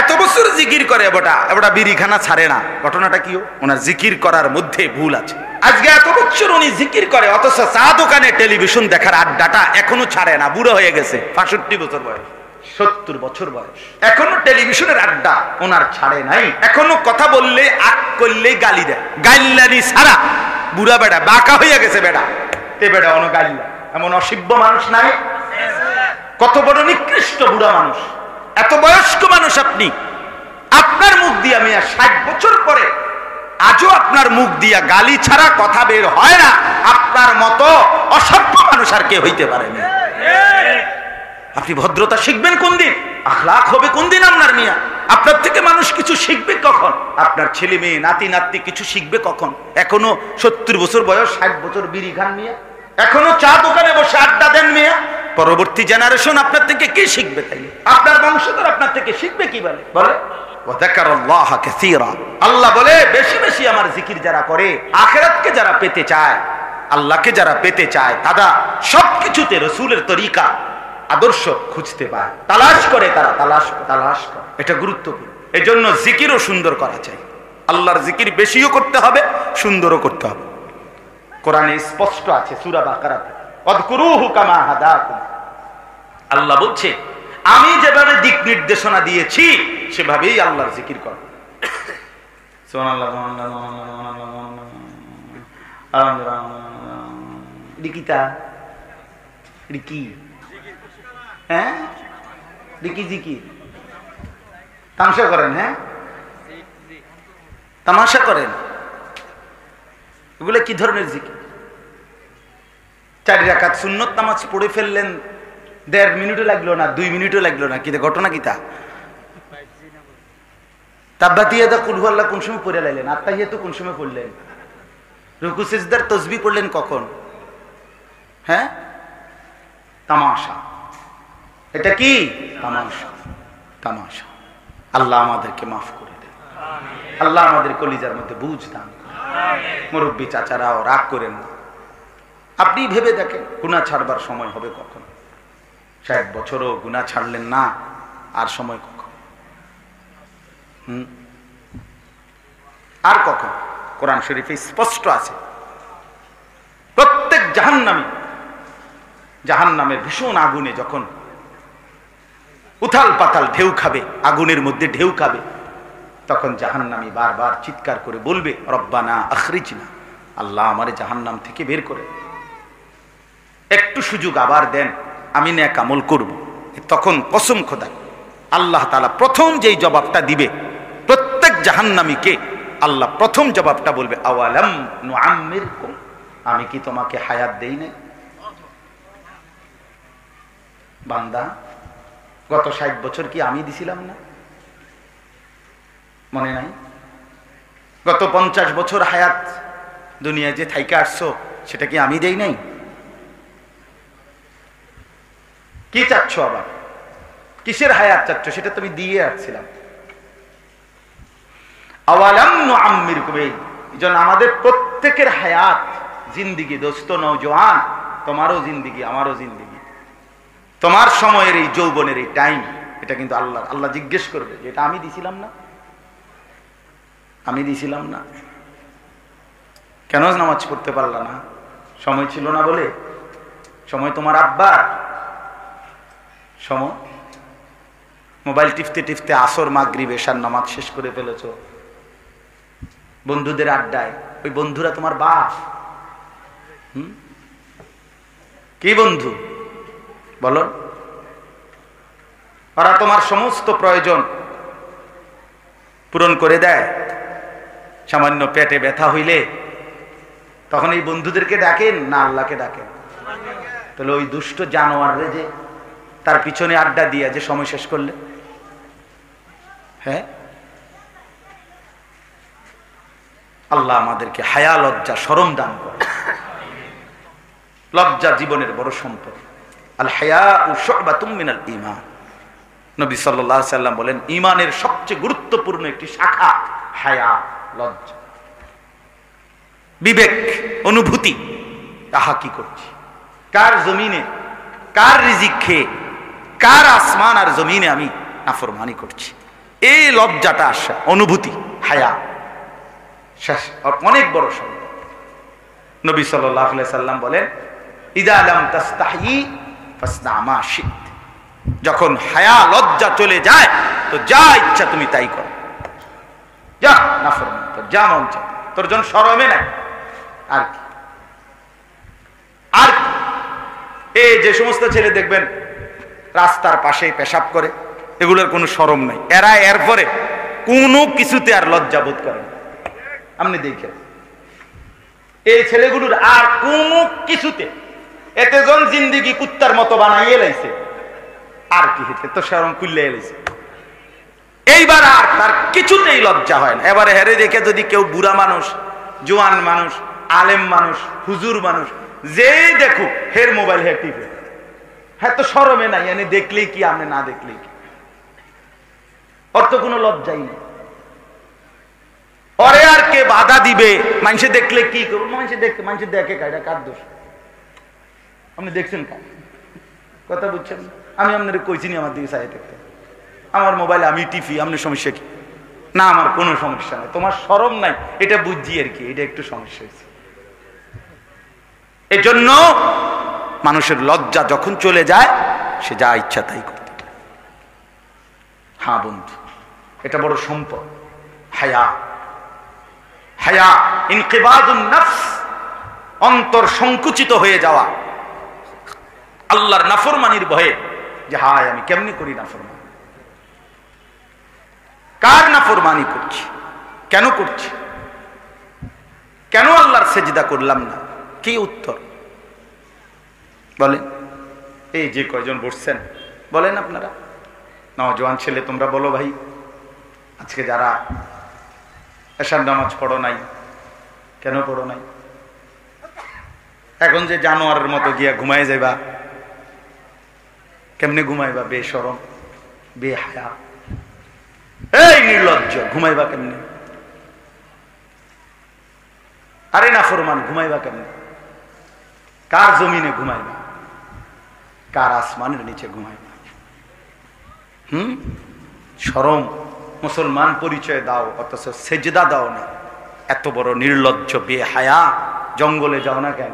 এত বছর জিকির করে এবটা বিড়িখানা ছাড়ে না, ঘটনাটা কি? ওনার জিকির করার মধ্যে ভুল আছে। আজকে এত বছর উনি জিকির করে, অথচ চা দোকানে টেলিভিশন দেখার আড্ডাটা এখনো ছাড়ে না। বুড়ো হয়ে গেছে, 65 বছর বয়স, 70 বছর বয়স, এখনো টেলিভিশনের আড্ডা ওনার ছাড়ে নাই। এখনো কথা বললে আগ করলে গালি দেয়, গাইল্লানি ছাড়া বুড়া বেড়া বাঁকা হইয়া গেছে। বেড়া তে বেড়া অন গাইল্লা, এমন অসভ্য মানুষ নাই? কত বড় নিকৃষ্ট বুড়া মানুষ, এত বয়স্ক মানুষ আপনি, আপনার মুখ দিয়ে আমি 60 বছর পরে আজও আপনার মুখ দিয়া গালি ছাড়া কথা বের হয় না। আপনার মতো অসভ্য মানুষ আর কে হইতে পারেনি। আপনি ভদ্রতা শিখবেন কোন দিন? আখলাক হবে কোন দিন আপনার? মিয়া, আপনার থেকে মানুষ কিছু শিখবে কখন? আপনার ছেলে মেয়ে নাতি নাতনি কিছু শিখবে কখন? এখনো 70 বছর বয়স, 60 বছর বিড়ি খান মিয়া, এখনো চা দোকানে বসে আড্ডা দেন মিয়া। পরবর্তী জেনারেশন আপনার থেকে কি শিখবে? তাইলে আপনার বংশধর আপনার থেকে শিখবে কি? বলে আল্লাহ বলে বেশি বেশি আমার জিকির যারা করে, আখিরাতকে যারা পেতে চায়, আল্লাহকে যারা পেতে চায়, তারা সবকিছুতে রসুলের তরিকা আদর্শ খুঁজতে পায়, তালাশ করে, তারা তালাশ করে। এটা গুরুত্বপূর্ণ। এই জন্য জিকিরও সুন্দর করা চাই। আল্লাহর জিকির বেশিও করতে হবে, সুন্দরও করতে হবে। কোরআনে স্পষ্ট আছে সূরা বাকারাতে, ওয়াযকুরুহু কামা হাদাকুম। আল্লাহ বলছে আমি যেভাবে দিক নির্দেশনা দিয়েছি সেভাবেই আল্লাহর জিকির করো। সুবহানাল্লাহ, লিকিতা লিকি, হ্যাঁ লিকি জিকির তামাশা করেন, হ্যাঁ তামাশা করেন, এগুলো কি ধরনের জিকির? 4 রাকাত সুন্নত নামাজ পড়ে ফেললেন, 1.5 মিনিটও লাগলো না, 2 মিনিটও লাগলো না, কিতা ঘটনা কিতা? তাব্বাতিয়াদা কুল হুয়াল্লাহ কোন সময় পড়ে লাইলেন? আত্তাহিয়াতু কোন সময় পড়লেন? রুকু সিজদার তাসবিহ পড়লেন কখন? হ্যাঁ, তামাশা। এটা কি তামাশা? তামাশা। আল্লাহ আমাদেরকে মাফ করে দেন, আল্লাহ আমাদের কলিজার মধ্যে বুঝ দান। মুরব্বী চাচারাও রাগ করেন না, আপনি ভেবে দেখেন গুনাহ ছাড়বার সময় হবে কখন? 60 বছরও গুনাহ ছাড়লেন না, আর সময় কখন? আর কখন? কোরআন শরীফে স্পষ্ট আছে প্রত্যেক জাহান্নামের ভীষণ আগুনে যখন উথাল পাতাল ঢেউ খাবে, আগুনের মধ্যে ঢেউ খাবে, তখন জাহান্নামী বারবার চিৎকার করে বলবে, রব্বানা আখরিজনা, আল্লাহ আমারে জাহান্নাম থেকে বের করে একটু সুযোগ আবার দেন, আমি নেক আমল করব। তখন কসম খোদা আল্লাহ তাআলা প্রথম যেই জবাবটা দিবে প্রত্যেক জাহান্নামীকে, আল্লাহ প্রথম জবাবটা বলবে, আওয়ালাম নুআম্মিরকুম, আমি কি তোমাকে হায়াত দেই নাই? বান্দা, গত 60 বছর কি আমি দিছিলাম না? মনে নাই? গত 50 বছর হায়াত দুনিয়ায় যে থাইকা আসছো সেটা কি আমি দেই নাই? কি চাচ্ছ আবার? কিসের হায়াত চাচ্ছ? সেটা তুমি দিয়ে আসছিলাম। আওয়ালাম নুআম্মিরকুম, এইজন্য আমাদের প্রত্যেকের হায়াত, জিন্দিগি, দোস্ত নওজোয়ান, তোমারও জিন্দিগি আমারও জিন্দিগি, তোমার সময়ের এই যৌবনের এই টাইম, এটা কিন্তু আল্লাহ জিজ্ঞেস করবে যে এটা আমি দিছিলাম না? আমি দিছিলাম না? কেন নামাজ পড়তে পারলা না? সময় ছিল না বলে? সময় তোমার আব্বার সময়? মোবাইল টিপতে টিপতে আসর মাগরিব এশার নামাজ শেষ করে ফেলেছো। বন্ধুদের আড্ডায়, ওই বন্ধুরা তোমার বাপ? কি বন্ধু বলো? ওরা তোমার সমস্ত প্রয়োজন পূরণ করে দেয়। সামান্য পেটে ব্যথা হইলে তখন এই বন্ধুদেরকে ডাকেন না আল্লাহকে ডাকেন? তাহলে ওই দুষ্ট জানোয়ারে যে তার পিছনে আড্ডা দিয়ে যে সময় শেষ করলে, হ্যাঁ? আল্লাহ আমাদেরকে হায়া, লজ্জা, শরম দান করে। লজ্জা জীবনের বড় সম্পদ। আল হায়াউ শু'বাতুম মিনাল ঈমান। নবী সাল্লাল্লাহু আলাইহি সাল্লাম বলেন, ঈমানের সবচেয়ে গুরুত্বপূর্ণ একটি শাখা হায়া, লজ্জা, বিবেক, অনুভূতি। তাহা কি করছি? কার জমিনে, কার রিজিক খেয়ে, কার আসমান আর জমিনে আমি নাফরমানি করছি? এই লজ্জাটা আসা অনুভূতি, হায়া শেষ, অনেক বড় সম্পদ। নবী সাল্লাল্লাহু আলাইহি সাল্লাম বলেন, ইযা লাম তাস্তাহি ফাসনা মা শিত, যখন হায়া লজ্জা চলে যায় তো যা ইচ্ছা তুমি তাই করো, যা নাফরমানি, তোর যা মন চায়, তোর জন্য শরমে নাই। আর কি, আর এই যে সমস্ত ছেলে দেখবেন রাস্তার পাশে পেশাব করে, এগুলোর কোনো শরম নাই, এরা এরপরে কোনো কিছুতে আর লজ্জা বোধ করে না। আপনি দেখেন এই ছেলেগুলোর আর কোনো কিছুতে, এতে জন জিন্দিগি কুত্তার মতো বানাইয়ে লাইছে, আর কি হইতে তো শরম কুল্লে এলাইছে, এইবার আর তার কিছুতেই লজ্জা হয় না। এবারে হেরে দেখে যদি কেউ বুড়া মানুষ, জোয়ান মানুষ, আলেম মানুষ, হুজুর মানুষ, যে দেখুক হের মোবাইল হে টিপে, হ্যাঁ তো শরমে নাই, এনে দেখলেই কি আপনি না দেখলেই কি, ওর তো কোনো লজ্জাই নেই। ওরে আর কে বাধা দিবে? মানুষে দেখলে কি করবো, মানুষে দেখে কায়দা কার দোষ? আপনি দেখছেন কার কথা বুঝছেন? আমি আপনার কইছি নি আমার দিকে চাই দেখতে, আমার মোবাইলে আমি টিপি, আপনার সমস্যা কি? না আমার কোনো সমস্যা নাই, তোমার শরম নাই এটা বুঝছি আর কি, এটা একটু সমস্যা হয়েছে। এই জন্য মানুষের লজ্জা যখন চলে যায় সে যা ইচ্ছা তাই করতে পারে। হ্যাঁ বন্ধু, এটা বড় সম্পদ, হায়া। হায়া ইনকিবাদুন নফস, অন্তর সংকুচিত হয়ে যাওয়া আল্লাহর নাফরমানির ভয়ে, যে হায় আমি কেমনি করি নাফরমানি, কার নাফরমানি করছি, কেন করছি, কেন আল্লাহর সেজদা করলাম না? কি উত্তর বলেন? এই যে কয়জন বসছেন বলেন আপনারা, নওজোয়ান ছেলে তোমরা বলো ভাই, আজকে যারা এশার নামাজ পড়ো নাই, কেন পড়ো নাই? এখন যে জানোয়ারের মতো গিয়া ঘুমাই যাইবা, কেমনে ঘুমাইবা? বেশরম, বেহায়া, এই নির্লজ্জ, ঘুমাইবা কেমনে? আরে নাফরমান, ঘুমাইবা কেমনে? কার জমিনে ঘুমাইবা? কার আসমানের নিচে ঘুমাইবা? শরম, মুসলমান পরিচয় দাও অথচ সেজদা দাও না, এত বড় নির্লজ্জ বেহায়া। জঙ্গলে যাও না কেন?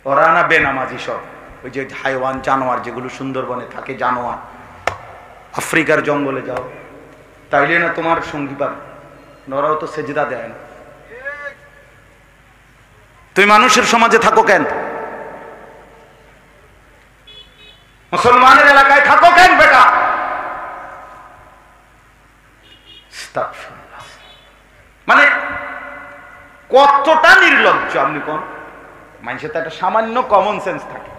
ওরা না বেনামাজি সব, ওই যে হাইওয়ান জানোয়ার যেগুলো সুন্দরবনে থাকে, জানোয়ার, আফ্রিকার জঙ্গলে যাও, তাইলে না তোমার সঙ্গী পাবে, ওরাও তো সেজদা দেয় না। তুমি মানুষের সমাজে থাকো কেন? মুসলমানের এলাকায় থাকো কেন বেটা? মানে কতটা নির্লজ্জ আপনি কোন? মানুষের তো একটা সামান্য কমন সেন্স থাকে,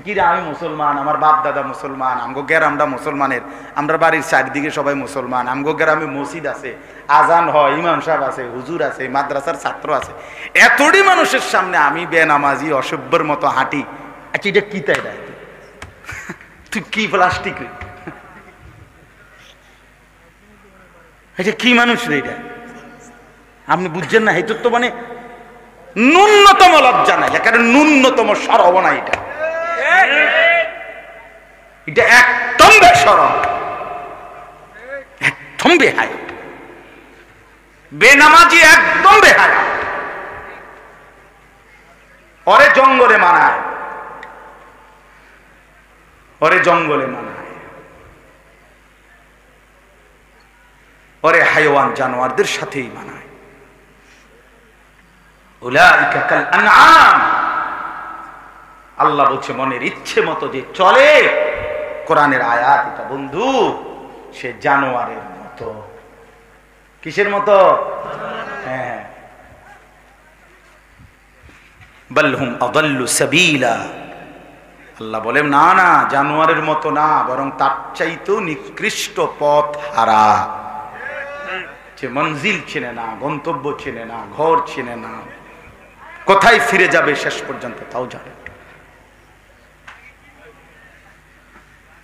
কি রে আমি মুসলমান, আমার বাপ দাদা মুসলমান, আমগো গ্রামটা মুসলমানের, আমরা বাড়ির চারিদিকে সবাই মুসলমান, আমগো গ্রামে মসজিদ আছে, আজান হয়, ইমাম সাহেব আছে, হুজুর আছে, মাদ্রাসার ছাত্র আছে, এতটি মানুষের সামনে আমি বেনামাজি অসভ্যের মতো হাঁটি। আচ্ছা এটা কি তাই দেয়? তুই কি প্লাস্টিক রে? এটা কি মানুষ রে? এটা আপনি বুঝছেন না? এই তো মানে ন্যূনতম লজ্জা নাই, কারণ ন্যূনতম সরব না, এটা এটা একদম বেশরম, একদম বেহায়া, বেনামাজি একদম বেহায়া। ওরে জঙ্গলে মানায়, ওরে জঙ্গলে মানায়, ওরে হাইওয়ান জানোয়ারদের সাথেই মানায়। উলাইকা কাল আনআম, আল্লাহ বলছে মনের ইচ্ছে মতো যে চলে, কোরআনের আয়াত এটা বন্ধু, সে জানোয়ারের মতো। কিসের মতো? হ্যাঁ, বাল হুম আদাল্লু সাবিলা, আল্লাহ বলেন না না, জানোয়ারের মতো না, বরং তার চাইতেও নিকৃষ্ট পথ হারা, যে মঞ্জিল চেনে না, গন্তব্য চেনে না, ঘর চেনে না, কোথায় ফিরে যাবে শেষ পর্যন্ত তাও জানে।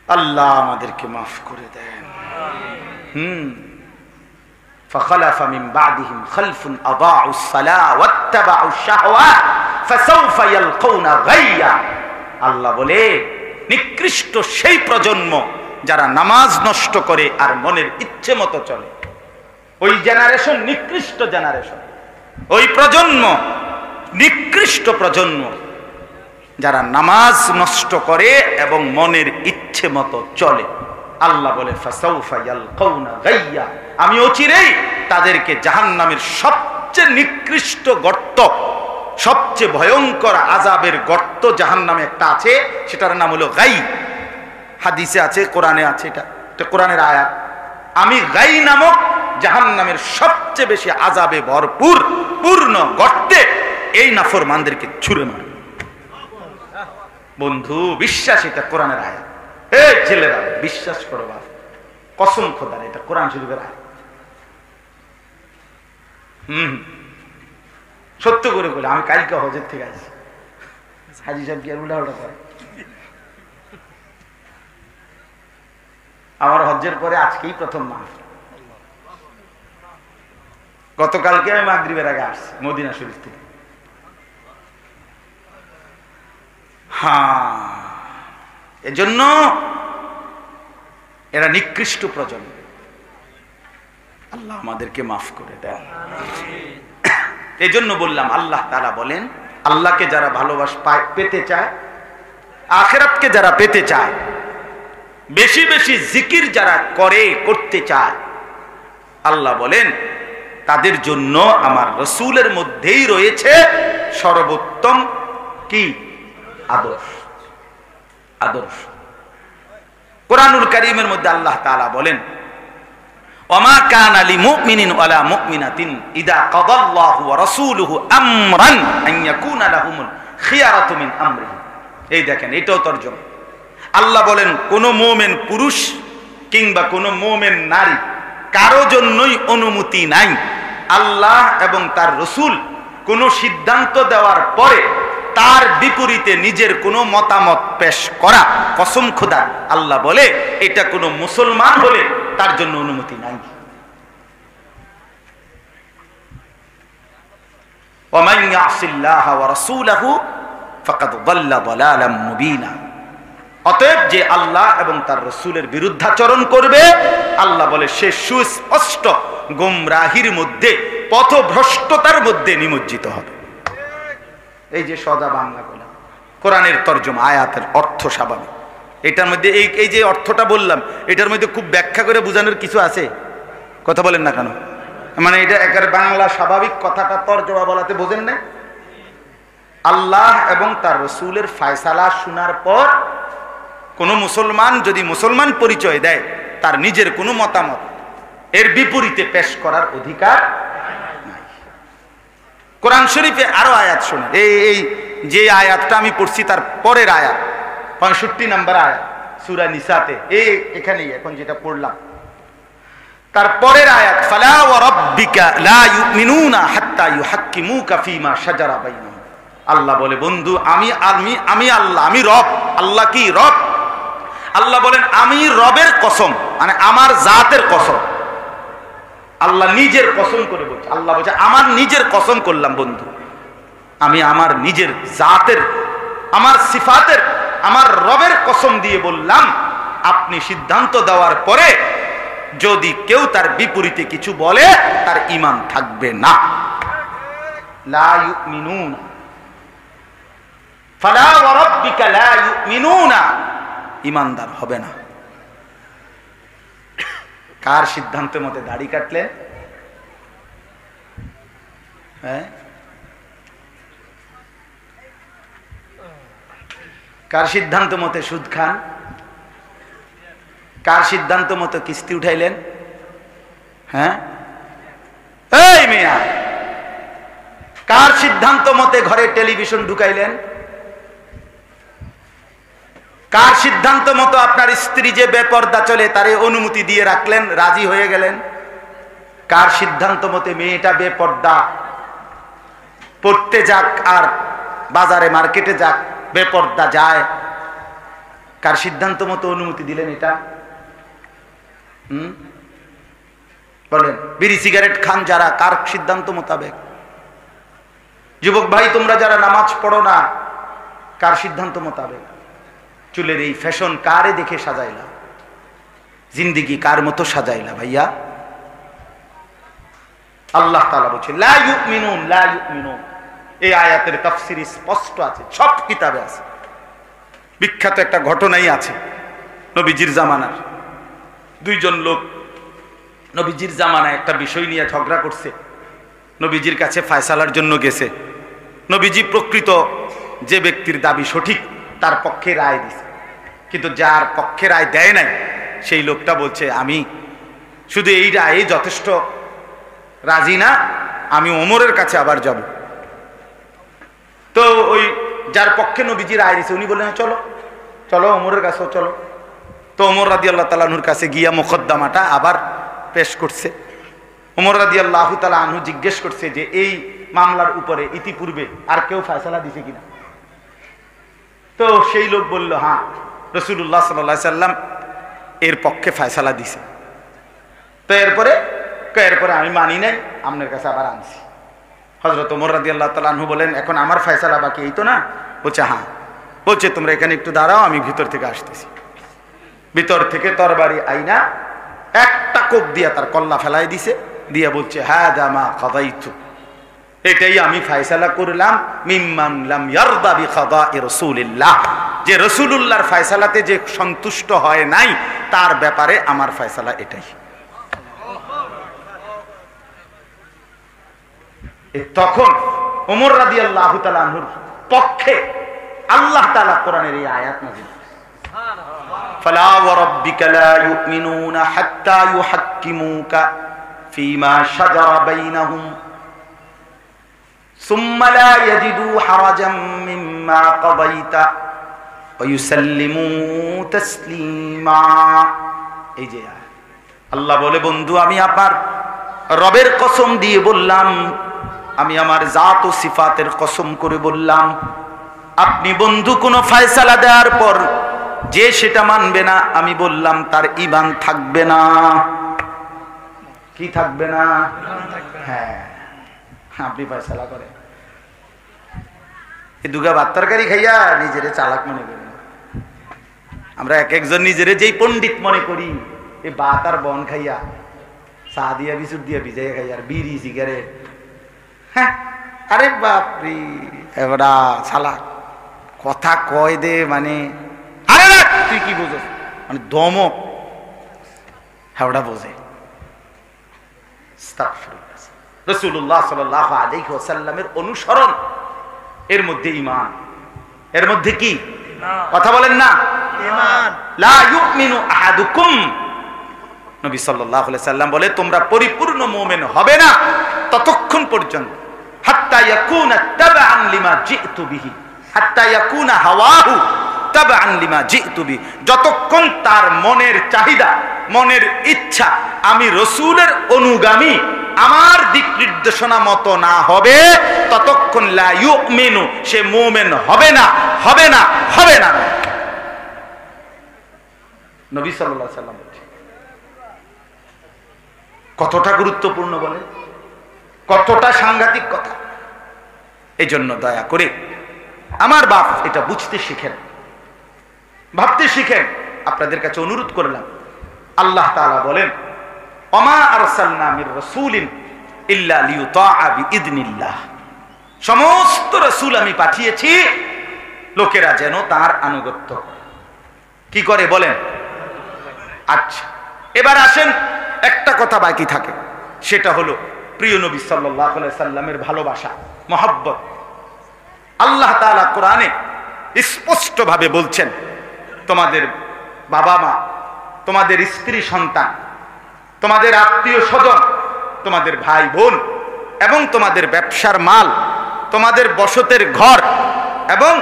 আল্লাহ আমাদেরকে মাফ করে দেন। فخلف من بعدهم خلف أضاعوا الصلاة واتبعوا الشهوات فسوف يلقون غيا, আল্লাহ বলে নিকৃষ্ট সেই প্রজন্ম যারা নামাজ নষ্ট করে আর মনের ইচ্ছে মতো চলে। ওই জেনারেশন নিকৃষ্ট জেনারেশন, ওই প্রজন্ম নিকৃষ্ট প্রজন্ম যারা নামাজ নষ্ট করে এবং মনের ইচ্ছে মতো চলে। আল্লাহ বলে ফাসাউফা ইয়ালকাউনা গাইয়া, আমি অচিরেই তাদেরকে জাহান্নামের সবচেয়ে নিকৃষ্ট গর্ত, সবচেয়ে ভয়ঙ্কর আযাবের গর্ত জাহান্নামে একটা আছে, সেটার নাম হলো গাই। হাদিসে আছে, কোরআনে আছে, এটা কোরআনের আয়াত। আমি গাই নামক জাহান্নামের সবচেয়ে বেশি আযাবে ভরপুর পূর্ণ গর্তে এই নাফরমানদেরকে ছুঁড়ে মারে। বন্ধু বিশ্বাস, এটা কোরআনের আয়াত। এই ছেলেরা বিশ্বাস করো, বাপ কসম খোদার, এটা কোরআন শরীফের আয়াত। সত্য করে বলে, আমি কালকে হজের থেকে আসি। হাজি সাহেব কি আর উল্টা করে? আমার হজ্জের পরে আজকেই প্রথম মাস। গতকালকে আমি মাগরিবের আগে আসছি মদিনা শরীফ থেকে। হ্যাঁ, এজন্য এরা নিকৃষ্ট প্রজন্ম। আল্লাহ আমাদেরকে মাফ করে দেন। এই জন্য বললাম, আল্লাহ তাআলা বলেন, আল্লাহকে যারা পেতে চায়, আখিরাতকে যারা পেতে চায়, বেশি বেশি জিকির যারা করতে চায়, আল্লাহ বলেন তাদের জন্য আমার রসুলের মধ্যেই রয়েছে সর্বোত্তম কি আদর্শ। আদর্শ কোরআনুল কারীমের মধ্যে আল্লাহ তাআলা বলেন, ওয়ামা কানা লিমুমিনিন ওয়ালা মুমিনাতিন ইযা কাদাল্লাহু ওয়া রাসূলুহু আমরান আন ইয়াকুনা লাহুমুল খিয়ারাতু মিন আমরিহি। এই দেখেন, এটাও তরজমা। আল্লাহ বলেন, কোন মুমিন পুরুষ কিংবা কোন মুমিন নারী কারো জন্যই অনুমতি নাই আল্লাহ এবং তার রসুল কোন সিদ্ধান্ত দেওয়ার পরে তার বিপরীতে নিজের কোনো মতামত পেশ করা। কসম খোদা, আল্লাহ বলে এটা কোনো মুসলমান হলে তার জন্য অনুমতি নাই। ওয়ামান ইয়াসিল্লাহ ওয়া রাসূলাহু ফাকাদ দাল্লা দালালাম মুবিনা। অতএব যে আল্লাহ এবং তার রসুলের বিরুদ্ধাচরণ করবে, আল্লাহ বলে সে সুস্পষ্ট গোমরাহির মধ্যে, পথভ্রষ্টতার মধ্যে নিমজ্জিত হবে। এই যে সদা বাংলা বলা কোরআনের তরজমা, আয়াতের অর্থ স্বাভাবিক। এটার মধ্যে এই যে অর্থটা বললাম, এটার মধ্যে খুব ব্যাখ্যা করে বোঝানোর কিছু আছে? কথা বলেন না কেন? মানে এটা একের বাংলা স্বাভাবিক কথাটা তরজমা বলাতে বোঝেন না? আল্লাহ এবং তার রসুলের ফায়সালা শোনার পর কোন মুসলমান যদি মুসলমান পরিচয় দেয়, তার নিজের কোনো মতামত এর বিপরীতে পেশ করার অধিকার নাই। কোরআন শরীফে আরো আয়াত শুনে, এই যে আয়াতটা আমি পড়ছি তার পরের আয়াত 65 নম্বর আয়াত সূরা নিসাতে, এখানেই এখন যেটা পড়লাম তার পরের আয়াত, ফালা ওয়া রাব্বিকা লা ইউমিনুনা হাত্তা ইউহাক্কিমুকা ফীমা শাজারা বাইনাহুম। আল্লাহ বলে, বন্ধু আমি আল্লাহ, আমি রব। আল্লাহ কি রব? আল্লাহ বলেন আমি রবের কসম, মানে আমার জাতের কসম। আল্লাহ নিজের কসম করে বলছে। আল্লাহ বলছে আমার নিজের কসম করলাম বন্ধু, আমি আমার নিজের জাতের, আমার সিফাতের, আমার রবের কসম দিয়ে বললাম, আপনি সিদ্ধান্ত দেওয়ার পরে যদি কেউ তার বিপরীতে কিছু বলে, তার ঈমান থাকবে না। লা ইউমিনুনা, ফালা ওয়া রাব্বিকা লা ইউমিনুনা, ঈমানদার হবে না। কার সিদ্ধান্তের মতে দাড়ি কাটলেন? হ্যাঁ, কার সিদ্ধান্ত মতে সুদ খান? কার সিদ্ধান্ত মতো কিস্তি উঠাইলেন? হ্যাঁ, এই মিয়া, কার সিদ্ধান্ত মতে ঘরে টেলিভিশন ঢুকাইলেন? কার সিদ্ধান্ত মতো আপনার স্ত্রী যে বেপর্দা চলে তারে অনুমতি দিয়ে রাখলেন, রাজি হয়ে গেলেন? কার সিদ্ধান্ত মতে মেয়েটা বেপর্দা পড়তে যাক আর বাজারে মার্কেটে যাক, বেপর্দা যায়? কার সিদ্ধান্ত মতো অনুমতি দিলেন এটা? বলেন। বিড়ি সিগারেট খান যারা, কার সিদ্ধান্ত মোতাবেক? যুবক ভাই তোমরা যারা নামাজ পড়ো না, কার সিদ্ধান্ত মোতাবেক? চুলের এই ফ্যাশন কারে দেখে সাজাইলা? জিন্দিগি কার মতো সাজাইলা ভাইয়া? আল্লাহ তাআলা বলছে লা ইউমিনুন, লা ইউমিনুন। এই আয়াতের তাফসীর স্পষ্ট আছে, সব কিতাবে আছে। বিখ্যাত একটা ঘটনাই আছে নবীজির জামানার। দুইজন লোক নবীজির জামানায় একটা বিষয় নিয়ে ঝগড়া করছে, নবীজির কাছে ফয়সালার জন্য গেছে। নবীজি প্রকৃত যে ব্যক্তির দাবি সঠিক তার পক্ষে রায় দিছে, কিন্তু যার পক্ষে রায় দেয় নাই সেই লোকটা বলছে আমি শুধু এই রায়ে যথেষ্ট রাজি না, আমি ওমরের কাছে আবার যাব। তো ওই যার পক্ষে নবীজি রায় দিছে উনি বললেন চলো চলো ওমরের কাছেও চলো। তো ওমর রাদিয়াল্লাহু তাআলা আনহুর কাছে গিয়া মোকদ্দমাটা আবার পেশ করছে। ওমর রাদিয়াল্লাহু তাআলা আনহু জিজ্ঞেস করছে যে এই মামলার উপরে ইতিপূর্বে আর কেউ ফয়সালা দিছে কিনা? তো সেই লোক বলল হ্যাঁ, রাসূলুল্লাহ সাল্লাল্লাহু আলাইহি সাল্লাম এর পক্ষে ফয়সালা দিছে। তো এরপরে আমি মানি নাই, আপনার কাছে আবার আনছি। হযরত ওমর রাদিয়াল্লাহু তাআলা আনহু বলেন এখন আমার ফয়সালা বাকি, এই তো না? বলছে হ্যাঁ। বলছে তোমরা এখানে একটু দাঁড়াও, আমি ভিতর থেকে আসতেছি। ভিতর থেকে তরবারি আইনা একটা কোপ দিয়া তার কল্লা ফেলাই দিছে, দিয়া বলছে হাযা মা কাদাইতু, এটাই আমি ফয়সালা করলাম মিম্মান লাম ইয়ারদা বিকাদা'i রাসূলিল্লাহ, যে রাসূলুল্লাহর ফয়সালাতে যে সন্তুষ্ট হয় নাই তার ব্যাপারে আমার ফয়সালা এটাই। তখন ওমর রাদিয়াল্লাহু তাআলা আনহুর পক্ষে আল্লাহ তাআলা কোরআনের এই আয়াত নাযিল ফালা ওয়া রাব্বিকা লা ইউমিনুনা হাত্তা ইউহাক্কিমুকা ফীমা শাজারা বাইনাহুম সুম্মা লা ইয়াজিদু হারাজাম মিম্মা কাদাইতা ওয়া ইউসাল্লিমু তাসলিমা। এই যে আল্লাহ বলে বন্ধু আমি আপনার রবের কসম দিয়ে বললাম, আমি আমার জাত ও সিফাতের কসম করে বললাম, আপনি বন্ধু কোন ফয়সালা দেওয়ার পর যে সেটা মানবে না, আমি বললাম তার ঈমান থাকবে না। কি থাকবে না? হ্যাঁ, আপনি ফয়সালা করেন। এই দুগা ভাত তরকারি খাইয়া নিজেরে চালাক মনে করি। আমরা এক একজন নিজেরে যেই পণ্ডিত মনে করি, এই ভাত আর বন খাইয়া চা দিয়া বিচুর দিয়া ভিজাইয়া খাইয়া আর বিড়ি সিগারেট, হ্যাঁ আরে বাপরে এবারা চালাক কথা কয় দে, মানে আরে না তুই কি বুঝস, মানে দমক হাওড়া বোঝে। রাসূলুল্লাহ সাল্লাল্লাহু আলাইহি ওয়াসাল্লামের অনুসরণ, এর মধ্যে ঈমান, এর মধ্যে কি কথা বলেন না? ঈমান। লা ইউমিনু আহাদুকুম, নবী সাল্লাল্লাহু আলাইহি সাল্লাম বলে তোমরা পরিপূর্ণ মুমিন হবে না ততক্ষণ পর্যন্ত হাত্তা ইয়াকুনা তাবআন লিমা জিতু বিহি, হাত্তা ইয়াকুনা হাওয়াহু তাবআন লিমা জিতু বিহি, যতক্ষণ তার মনের চাহিদা, মনের ইচ্ছা আমি রাসূলের অনুগামী, আমার দিক নির্দেশনা মতো না হবে, ততক্ষণ লা ইউমিনু, সে মুমিন হবে না, হবে না, হবে না। নবী সাল্লাল্লাহু আলাইহি সাল্লাম কতটা গুরুত্বপূর্ণ বলে, কতটা সাংঘাতিক কথা। এই জন্য দয়া করে আমার বাপ এটা বুঝতে শিখেন, ভাবতে শিখেন। আপনাদের কাছে অনুরোধ করলাম, আল্লাহ তাআলা বলেন ওমা আরসালনা মির রাসূলিন ইল্লা লিইউতাআ বিইذনিল্লাহ, সমস্ত রাসূল আমি পাঠিয়েছি লোকেরা যেন তার আনুগত্য করে। কি করে বলেন? আচ্ছা এবার আসেন, একটা কথা বাকি থাকে, সেটা হলো প্রিয় নবী সাল্লাল্লাহু আলাইহি সাল্লামের ভালোবাসা, মহব্বত। আল্লাহ তাআলা কোরআনে স্পষ্ট ভাবে বলছেন তোমাদের বাবা মা, তোমাদের স্ত্রী সন্তান, তোমাদের আত্মীয় স্বজন, তোমাদের ভাই বোন এবং তোমাদের ব্যবসার মাল, তোমাদের বসতের ঘর এবং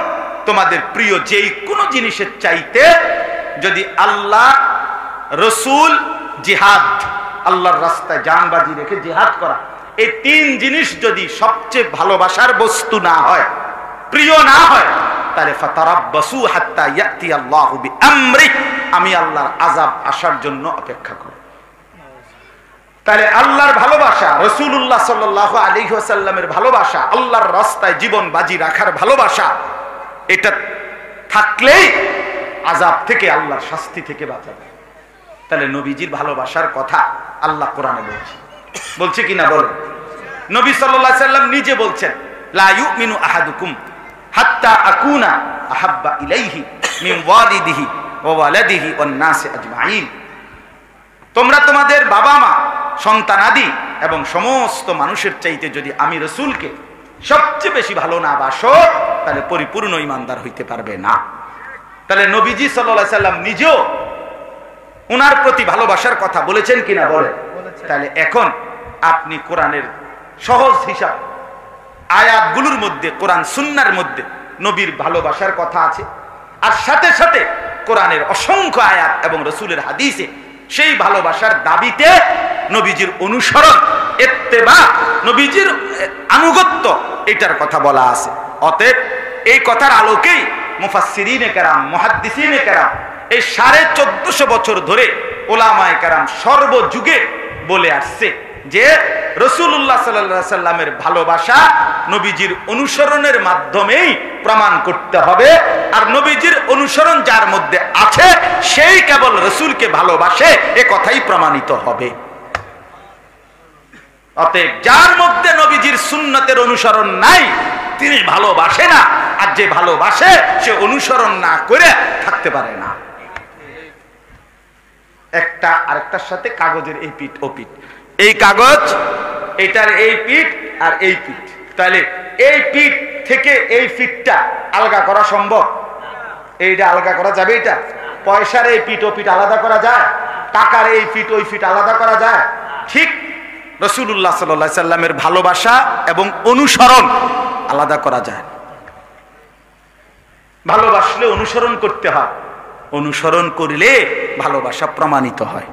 তোমাদের প্রিয় যেই কোনো জিনিসের চাইতে যদি আল্লাহ, রসুল, জিহাদ, আল্লাহর রাস্তায় জান বাজি রেখে জিহাদ করা, এই তিন জিনিস যদি সবচেয়ে ভালোবাসার বস্তু না হয়, প্রিয় না হয়, তাহলে ফাতারাব্বাসু হাত্তা ইয়াতি আল্লাহু বিআমরি, আমি আল্লাহর আযাব আসার জন্য অপেক্ষা করি। তাহলে আল্লাহর ভালোবাসা, রাসূলুল্লাহ সাল্লাল্লাহু আলাইহি ওয়াসাল্লামের ভালোবাসা, আল্লাহর রাস্তায় জীবন বাজি রাখার ভালোবাসা, এটা থাকলেই আযাব থেকে, আল্লাহর শাস্তি থেকে বাঁচা যায়। তাহলে নবীজির ভালোবাসার কথা আল্লাহ কোরআনে বলছে, বলছে কিনা বলেন? নবী সাল্লাল্লাহু আলাইহি সাল্লাম নিজে বলছেন, লা ইউমিনু আহাদুকুম হাত্তা আকুনা আহাব্বা ইলাইহি মিন ওয়ালিদিহি ওয়া ওয়ালাদিহি ওয়ান নাসি আজমাইন। তোমরা তোমাদের বাবা মা, সন্তানাদি এবং সমস্ত মানুষের চাইতে যদি আমি রাসূলকে সবচেয়ে বেশি ভালো না বাসো, তাহলে পরিপূর্ণ ঈমানদার হইতে পারবে না। তাহলে নবীজি সাল্লাল্লাহু আলাইহি সাল্লাম নিজেও ওনার প্রতি ভালোবাসার কথা বলেছেন কিনা বলেন? তাহলে এখন আপনি কোরআনের সহজ হিসাব আয়াতগুলোর মধ্যে, কোরআন সুন্নাহর মধ্যে নবীর ভালোবাসার কথা আছে, আর সাথে সাথে কোরআনের অসংখ্য আয়াত এবং রাসূলের হাদিসে সেই ভালোবাসার দাবিতে নবীজির অনুসরণ, ইত্তেবা, নবীজির আনুগত্য, এটার কথা বলা আছে। অতএব এই কথার আলোকেই মুফাসসিরিনে কেরাম, মুহাদ্দিসিনে কেরাম এই 1450 বছর ধরে ওলামায়ে কেরাম সর্বযুগে বলে আসছে যে রাসূলুল্লাহ সাল্লাল্লাহু আলাইহি সাল্লামের ভালোবাসা নবীজির অনুসরণের মাধ্যমেই প্রমাণ করতে হবে, আর নবীজির অনুসরণ যার মধ্যে আছে সেই কেবল রাসূলকে ভালোবাসে, এ কথাই প্রমাণিত হবে। অতএব যার মধ্যে নবীজির সুন্নতের অনুসরণ নাই তিনি ভালোবাসে না, আর যে ভালোবাসে সে অনুসরণ না করে থাকতে পারে না। একটা আরেকটার সাথে কাগজের এই পিঠ ও পিঠ, এই কাগজ এটার এই পিঠ আর এই পিঠ, তাহলে এই পিঠ থেকে এই পিঠটা আলগা করা সম্ভব? এইটা আলগা করা যাবে? এটা পয়সার এই পিঠ ও পিঠ আলাদা করা যায়? টাকার এই পিঠ ওই পিঠ আলাদা করা যায়? ঠিক রাসূলুল্লাহ সাল্লাল্লাহু আলাইহি সাল্লামের ভালোবাসা এবং অনুসরণ আলাদা করা যায়। ভালোবাসলে অনুসরণ করতে হয়, অনুসরণ করলে ভালোবাসা প্রমাণিত হয়।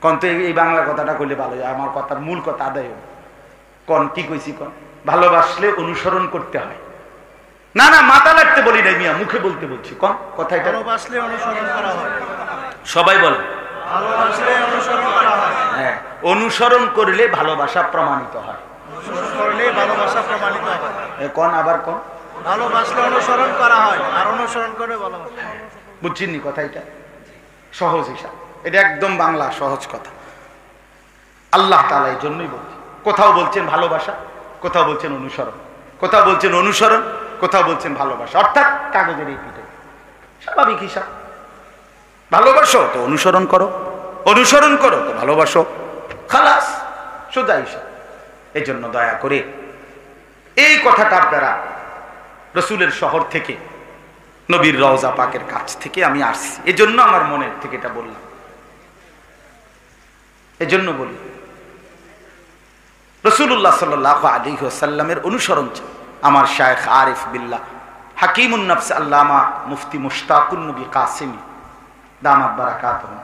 কোন তো এই বাংলা কথাটা কইলে ভালো হয়, আমার কথার মূল কথা আদায় হবে। কোন কি কইছি? কোন ভালোবাসলে অনুসরণ করতে হয়। না না, মাথা লাগতে বলি নাই মিয়া, মুখে বলতে বলছি। কোন কথাটা? ভালোবাসলে অনুসরণ করা হয়। সবাই বলে ভালোবাসলে অনুসরণ করা হয়। হ্যাঁ, অনুসরণ করলে ভালোবাসা প্রমাণিত হয়। অনুসরণ করলে ভালোবাসা প্রমাণিত হয়। কোন আবার কোন? ভালোবাসলে অনুসরণ করা হয় আর অনুসরণ করে ভালোবাসা। বুঝছেন নি কথা? এটা সহজ হিসাব, এটা একদম বাংলা সহজ কথা। আল্লাহ তাআলা এই জন্যই বলছেন, কোথাও বলছেন ভালোবাসা, কোথাও বলছেন অনুসরণ, কোথাও বলছেন অনুসরণ, কোথাও বলছেন ভালোবাসা, অর্থাৎ কাগজের এই পিঠে। স্বাভাবিক হিসাব। ভালোবাসো তো অনুসরণ করো, অনুসরণ করো তো ভালোবাসো, খালাস, সোজা হিসাব। এই জন্য দয়া করে এই কথাটা আপনারা রাসূলের শহর থেকে, নবীর রওজা পাকের কাছ থেকে আমি আসছি, এজন্য আমার মনের থেকে এটা বললাম, এজন্য বলি রাসূলুল্লাহ সাল্লাল্লাহু আলাইহি ওয়াসাল্লামের অনুসরণ চাই। আমার শায়েখ আরিফ বিল্লাহ হাকিমুন নফস আল্লামা মুফতি মুশতাকুন নবী কাসিমি দামাত বারাকাতুহু,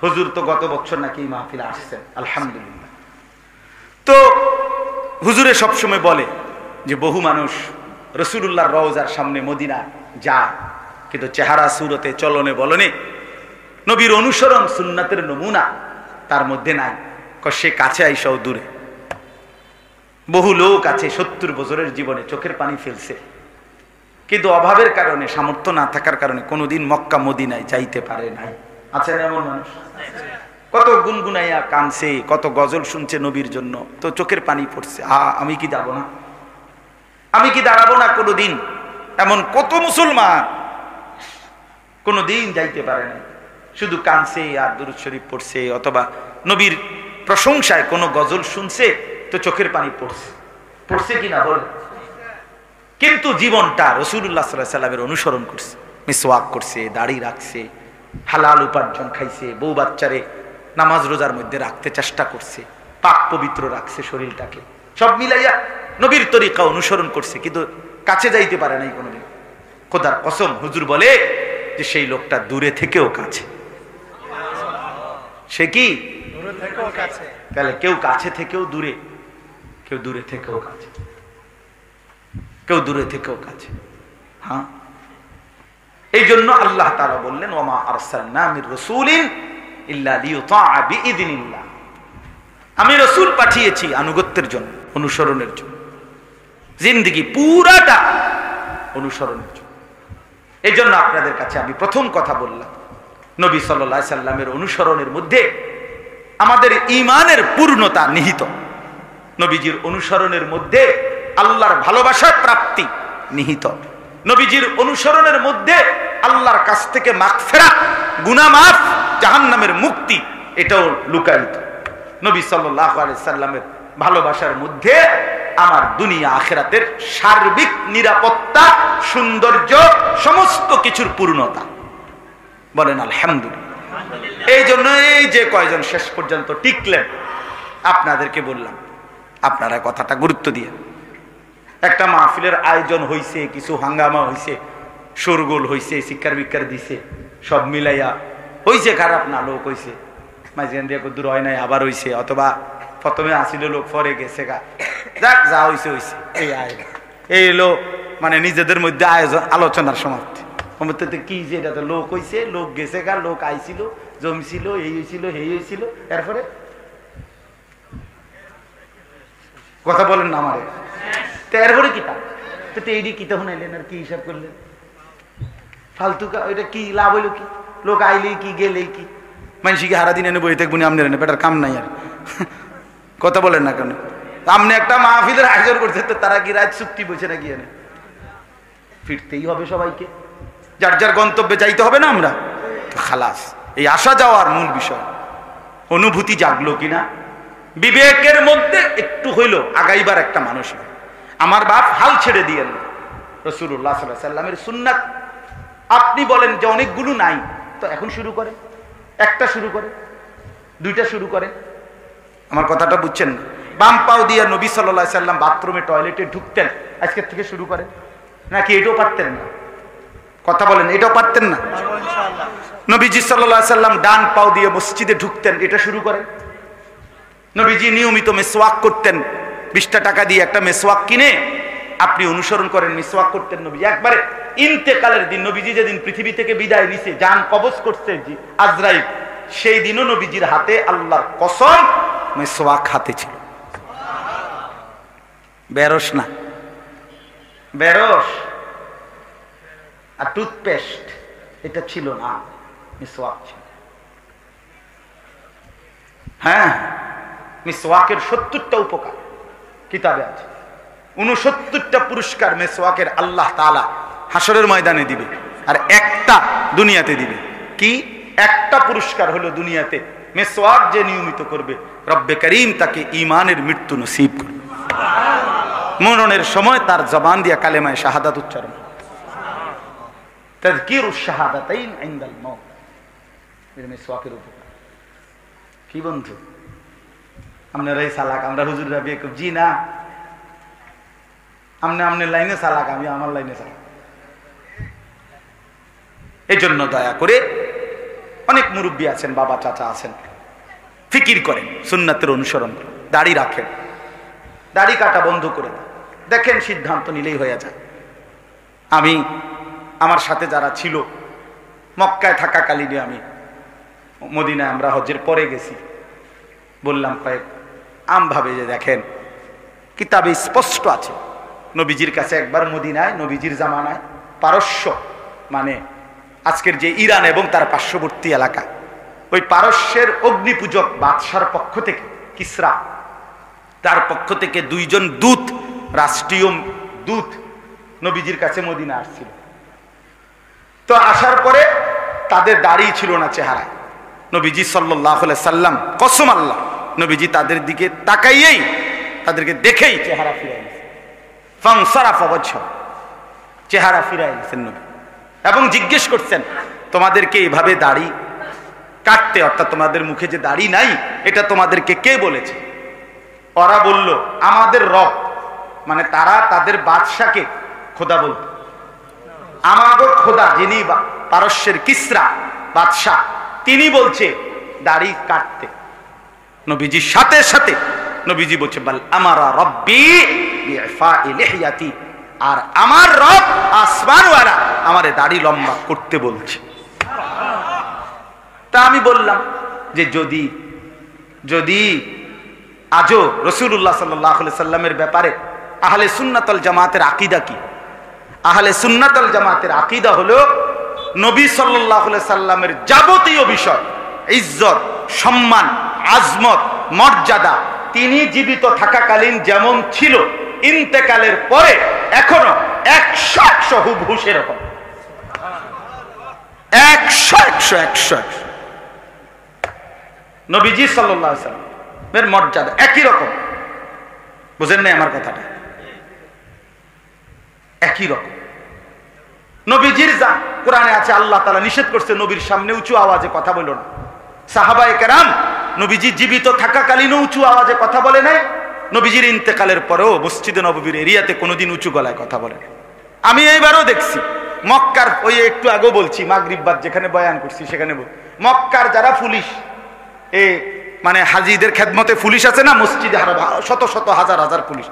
হুজুর তো গত বছর নাকি মাহফিলে আসছেন, আলহামদুলিল্লাহ। তো হুজুরে সবসময় বলে যে বহু মানুষ রাসূলুল্লাহর রওজার সামনে মদিনা যায়, কিন্তু চেহারা সুরতে চলনে বলনে নবীর অনুসরণ সুন্নাতের নমুনা তার মধ্যে নাই। সে কাছে আইসাও দূরে। বহু লোক আছে 70 বছরের জীবনে চোখের পানি ফেলছে, কিন্তু অভাবের কারণে, সামর্থ্য না থাকার কারণে কোনোদিন মক্কা মদিনায় যাইতে পারে নাই। আছে না এমন মানুষ? কত গুনগুনাইয়া কানছে, কত গজল শুনছে নবীর জন্য, তো চোখের পানি পড়ছে, আমি কি যাব না, আমি কি দাঁড়াবো না কোনোদিন? এমন কত মুসলমান কোনোদিন যাইতে পারে না, শুধু কানছে আর দুরূদ শরীফ পড়ছে, অথবা নবীর প্রশংসায় কোনো গজল শুনছে তো চোখের পানি পড়ছে। পড়ছে কিনা বল? কিন্তু জীবনটা রাসূলুল্লাহ সাল্লাল্লাহু আলাইহি সাল্লামের অনুসরণ করছে, মিসওয়াক করছে, দাড়ি রাখছে, হালাল উপার্জন খাইছে, বউ বাচ্চারে নামাজ রোজার মধ্যে রাখতে চেষ্টা করছে, পাক পবিত্র রাখছে শরীরটাকে, সব মিলাইয়া নবীর তরিকা অনুসরণ করছে, কিন্তু কাছে যাইতে পারে নাই কোনোদিন। খোদার কসম, হুজুর বলে যে সেই লোকটা দূরে থেকেও কাছে। সে কি দূরে থেকেও কাছে? তাহলে কেউ কাছে থেকেও দূরে, কেউ দূরে থেকেও কাছে, কেউ দূরে থেকেও কাছে। হ্যাঁ, এই জন্য আল্লাহ তাআলা বললেন, ওয়া মা আরসালনা মির রাসূলিন ইল্লা লিইউতাআ বিইذনিল্লাহ। আমি রাসূল পাঠিয়েছি আনুগত্যের জন্য, অনুসরণের জন্য, জিন্দেগি পুরাটা অনুসরণের জন্য। এই জন্য আপনাদের কাছে আমি প্রথম কথা বললাম, নবী সাল্লাল্লাহু আলাইহি সাল্লামের অনুসরণের মধ্যে আমাদের ঈমানের পূর্ণতা নিহিত। নবীজির অনুসরণের মধ্যে আল্লাহর ভালোবাসার প্রাপ্তি নিহিত। নবীজির অনুসরণের মধ্যে আল্লাহর কাছ থেকে মাগফিরাত, গুনাহ মাফ, জাহান্নামের মুক্তি এটাও লুকায়িত। নবী সাল্লাল্লাহু আলাইহি সাল্লামের ভালোবাসার মধ্যে আমার দুনিয়া আখিরাতের সার্বিক নিরাপত্তা, সৌন্দর্য, সমস্ত কিছুর পূর্ণতা। বলেন আলহামদুলিল্লাহ। এই জন্য এই যে কয়জন শেষ পর্যন্ত টিকলেন, আপনাদেরকে বললাম আপনারা কথাটা গুরুত্ব দিয়ে, একটা মাহফিলের আয়োজন হইছে, কিছু হাঙ্গামা হইছে, শোরগোল হইছে, শিক্ষার বিক্ষার দিছে, সব মিলাইয়া হইছে, খারাপ না লোক হইছে, মাঝখান দিয়ে দূর হয় নাই, আবার হইছে, অথবা প্রথমে আসিল লোক পরে গেছে গা, যাক যা হইছে হইছে। এই আয়োজন এই এলো মানে নিজেদের মধ্যে আয়োজন, আলোচনার সমাপ্তি। কি যে এটা তো লোক হইছে, লোক গেছে গা, লোক আইছিল, জমছিল, এই হয়েছিল, এই হয়েছিল, এরপরে কথা বলেন না আমারে, এরপরে কিতা তো এইটি কিতা শুনাইলেন আর কি হিসাব করলেন, ফালতু এটা কি লাভ হইলো, কি লোক আইলেই কি গেলেই কি, মানুষকে হারা দিন এনে বই থাকবো আপনার এনে বেটার কাম নাই আর। কথা বলেন না কেন? আপনি একটা মাহফিলের আয়োজন করছেন, তো তারা কি রাজ চুক্তি বসে নাকি এনে ফিরতেই হবে সবাইকে, যার যার গন্তব্যে যাইতে হবে না আমরা খালাস। এই আসা যাওয়ার মূল বিষয় অনুভূতি জাগলো কিনা, বিবেকের মধ্যে একটু হইল আগাইবার একটা মানুষ। আমার বাপ হাল ছেড়ে দিয়ে রাসূলুল্লাহ সাল্লাল্লাহু আলাইহি সাল্লামের সুন্নাত আপনি বলেন যে অনেকগুলো নাই, তো এখন শুরু করেন, একটা শুরু করে, দুইটা শুরু করে। আমার কথাটা বুঝছেন না? বাম পাও দিয়ে নবী সাল্লাল্লাহু আলাইহি সাল্লাম বাথরুমে টয়লেটে ঢুকতেন, আজকের থেকে শুরু করেন নাকি এটাও পারতেন না? কথা বলেন, এটাও পারতেন না? নবীজি সাল্লাল্লাহু আলাইহি সাল্লাম ডান পাও দিয়ে মসজিদে ঢুকতেন, এটা শুরু করেন। নবীজি নিয়মিত মেসওয়াক করতেন, 20 টাকা দিয়ে একটা মেসওয়াক কিনে আপনি অনুসরণ করেন, মেসওয়াক করতেন নবী। একবারে ইন্তেকালের দিন, নবীজি যেদিন পৃথিবী থেকে বিদায় নিছে, জান কবজ করছে জি আজরাইল, সেই দিনও নবীজির হাতে আল্লাহর কসম মেসওয়াক হাতে ছিল। বেরস না, বেরস আর টুথপেস্ট এটা ছিল না, মেসওয়াক ছিল। হ্যাঁ, মেসওয়াকের 70টা উপকার কিতাবে আছে, 69টা পুরস্কার মেসওয়াকের আল্লাহ তাআলা হাসরের ময়দানে দিবে, আর একটা দুনিয়াতে দিবে। কি একটা পুরস্কার হলো দুনিয়াতে, মেসওয়াক যে নিয়মিত করবে রব্বে করিম তাকে ঈমানের মৃত্যু নসিব করবে। মরণের সময় তার জবান দিয়া কালেমায়ে শাহাদাত উচ্চারণ, তাযকিরুশ শাহাদাতাইন ইনদাল মাউত, এর মেসওয়াকের উপকার। কি বন্ধু আপনারাই চালাক, আমরা হুজুররা বিয়ে করব জি না, আপনি আপনার লাইনে চালাক, আমি আমার লাইনে চালাক। এই জন্য দয়া করে অনেক মুরব্বী আছেন, বাবা চাচা আছেন, ফিকির করেন, সুন্নাতের অনুসরণ করেন, দাড়ি রাখেন, দাড়ি কাটা বন্ধ করে দেন, দেখেন সিদ্ধান্ত নিলেই হয়ে যায়। আমি আমার সাথে যারা ছিল মক্কায় থাকাকালীনে, আমি মদিনায় আমরা হজ্জের পরে গেছি, বললাম কয়েক আমভাবে যে দেখেন কিতাবে স্পষ্ট আছে, নবীজির কাছে একবার মদিনায়, নবীজির জামানায় পারস্য মানে আজকের যে ইরান এবং তার পার্শ্ববর্তী এলাকা, ওই পারস্যের অগ্নিপূজক বাদশার পক্ষ থেকে, কিসরা, তার পক্ষ থেকে 2 জন দূত, রাষ্ট্রীয় দূত নবীজির কাছে মদিনা আসছিল। তো আসার পরে তাদের দাড়ি ছিল না চেহারায়। নবীজি সাল্লাল্লাহু আলাইহি সাল্লাম কসম আল্লাহ, নবীজি তাদের দিকে তাকাইয়েই, তাদেরকে দেখেই চেহারা ফিরাই নিয়েছেন, ফানসারাফা ওয়াজহু, চেহারা ফিরাই নিয়েছেন নবী, এবং জিজ্ঞেস করছেন তোমাদেরকে এভাবে দাড়ি কাটতে, অর্থাৎ তোমাদের মুখে যে দাড়ি নাই এটা তোমাদেরকে কে বলেছে? ওরা বলল আমাদের রব, মানে তারা তাদের বাদশাকে খোদা বলত। আমাদের খোদা যিনি পারস্যের কিসরা বাদশাহ, তিনি বলছে দাড়ি কাটতে। নবীজির সাথে সাথে নবীজি বলছে বল আমারা রব্বি বিইফাই লিহইয়াতি, আর আমার রব আসমানওয়ালা আমারে দাড়ি লম্বা করতে বলছে। তা আমি বললাম যে যদি যদি আজও রাসূলুল্লাহ সাল্লাল্লাহু আলাইহি সাল্লামের ব্যাপারে আহলে সুন্নাত ওয়াল জামাতের আকীদা কি? আহলে সুন্নাত ওয়াল জামাতের আকীদা হলো নবী সাল্লাল্লাহু আলাইহি সাল্লামের যাবতীয় বিষয়, ইজ্জত, সম্মান, আজমত, মর্যাদা তিনি জীবিত থাকাকালীন যেমন ছিল, ইন্তেকালের পরে এখনো 100 হুবহু সেরকম। 100 নবীজি সাল্লাল্লাহু আলাইহি সাল্লামের মর্যাদা একই রকম। বুঝেন নাই আমার কথাটা? একই রকম। নবীজির যা কোরআনে আছে, আল্লাহ তাআলা নিষেধ করছে নবীর সামনে উঁচু আওয়াজে কথা বলো না। সাহাবায়ে কেরাম নবীজি জীবিত থাকাকালীনও উঁচু আওয়াজে কথা বলে নাই, নবীজির ইন্তেকালের পরেও মসজিদে নববীর এরিয়াতে কোনোদিন উঁচু গলায় কথা বলে না। আমি এইবারও দেখছি মক্কার, ওই একটু আগেও বলছি, মাগরিব বাদ যেখানে বয়ান করছি সেখানে মক্কার যারা পুলিশ, মানে হাজিদের খেদমতে পুলিশ আছে না মসজিদে, শত শত হাজার হাজার পুলিশ,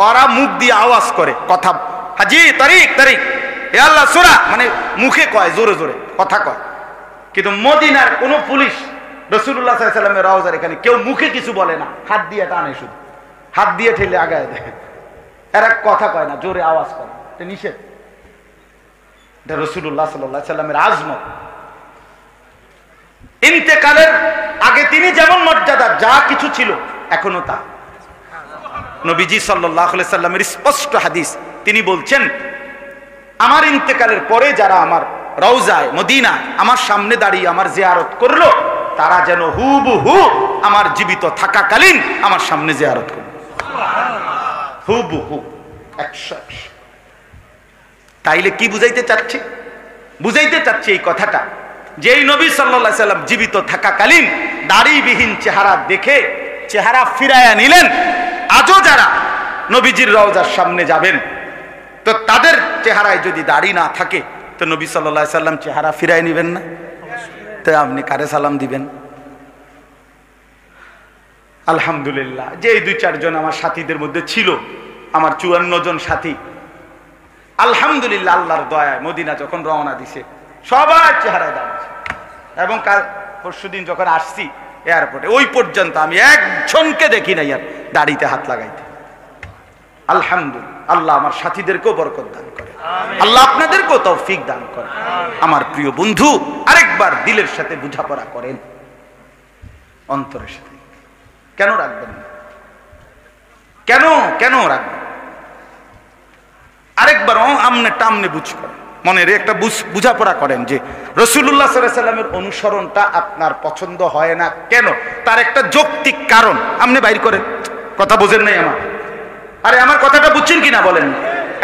ওরা মুখ দিয়ে আওয়াজ করে কথা, হাজি তারিক তারিক এ আল্লাহ সূরা, মানে মুখে কয়, জোরে জোরে কথা কয়। কিন্তু মদিনার কোন পুলিশ রাসূলুল্লাহ সাল্লাল্লাহু আলাইহি ওয়াসাল্লামের রওজার এখানে কেউ মুখে কিছু বলে না, হাত দিয়ে টানে, শুধু হাত দিয়ে ঠেলে আগায় দেয়। এরা কথা কয় না, জোরে আওয়াজ করে, এটা নিষেধ। এটা রাসূলুল্লাহ সাল্লাল্লাহু আলাইহি ওয়াসাল্লামের আজমত। ইন্তেকালের আগে তিনি যেমন মর্যাদা যা কিছু ছিল এখনো তা। নবীজি সাল্লাল্লাহু আলাইহি সাল্লামের স্পষ্ট হাদিস, তিনি বলছেন আমার ইন্তেকালের পরে যারা আমার রওজায় মদিনা আমার সামনে দাঁড়িয়ে আমার জিয়ারত করলো, তারা যেন হুবহু আমার জীবিত থাকাকালীন আমার সামনে জিয়ারত করলো, হুবহু 100। তাইলে কি বুঝাইতে চাচ্ছি? বুঝাইতে চাচ্ছি এই কথাটা, যে এই নবী সাল্লাল্লাহু আলাইহি সাল্লাম জীবিত থাকাকালীন দাড়িবিহীন চেহারা দেখে চেহারা ফিরায়া নিলেন। আজও যারা নবীজির রওজার সামনে যাবেন, তো তাদের চেহারায় যদি দাড়ি না থাকে, তো নবী সাল্লাল্লাহু আলাইহি সাল্লাম চেহারা ফিরায় নিবেন না? তো আপনি কারে সালাম দিবেন? আলহামদুলিল্লাহ, যে এই 2-4 জন আমার সাথীদের মধ্যে ছিল, আমার 54 জন সাথী, আলহামদুলিল্লাহ আল্লাহর দয়ায় মদিনা যখন রওনা দিছে সবার চেহারায় দাঁড়িয়েছে। এবং কাল পরশুদিন যখন আসছি এয়ারপোর্টে, ওই পর্যন্ত আমি একজনকে দেখি নাই আর দাড়িতে হাত লাগাইতে। আলহামদুলিল্লাহ, আল্লাহ আমার সাথীদেরকেও বরকত দান করে, আল্লাহ আপনাদেরকেও তৌফিক দান করে। আমার প্রিয় বন্ধু, আরেকবার দিলের সাথে বোঝাপড়া করেন, অন্তরের সাথে। কেন রাখবেন না? কেন কেন রাখবেন? আরেকবার আমনে টামনে বুঝ করেন, মনের একটা বুঝাপড়া করেন যে রাসূলুল্লাহ সাল্লাল্লাহু আলাইহি সাল্লামের অনুসরণটা আপনার পছন্দ হয় না কেন, তার একটা যৌক্তিক কারণ আপনি বাইর করেন। কথা বোঝেন নাই আমার? আরে আমার কথাটা বুঝছেন কিনা বলেন?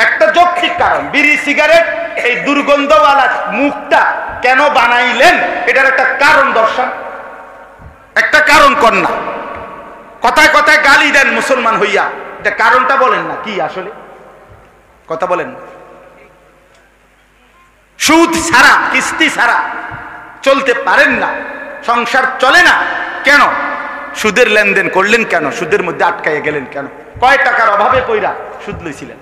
একটা যৌক্তিক কারণ, বিড়ি সিগারেট এই দুর্গন্ধওয়ালা মুখটা কেন বানাইলেন, এটার একটা কারণ দর্শন, একটা কারণ কর না। কথায় কথায় গালি দেন মুসলমান হইয়া, এটা কারণটা বলেন না কি আসলে, কথা বলেন না। সুদ ছাড়া, কিস্তি ছাড়া চলতে পারেন না, সংসার চলে না কেন? সুদের লেনদেন করলেন কেন? সুদের মধ্যে আটকাইয়া গেলেন কেন? কয় টাকার অভাবে কইরা সুদ লইছিলেন?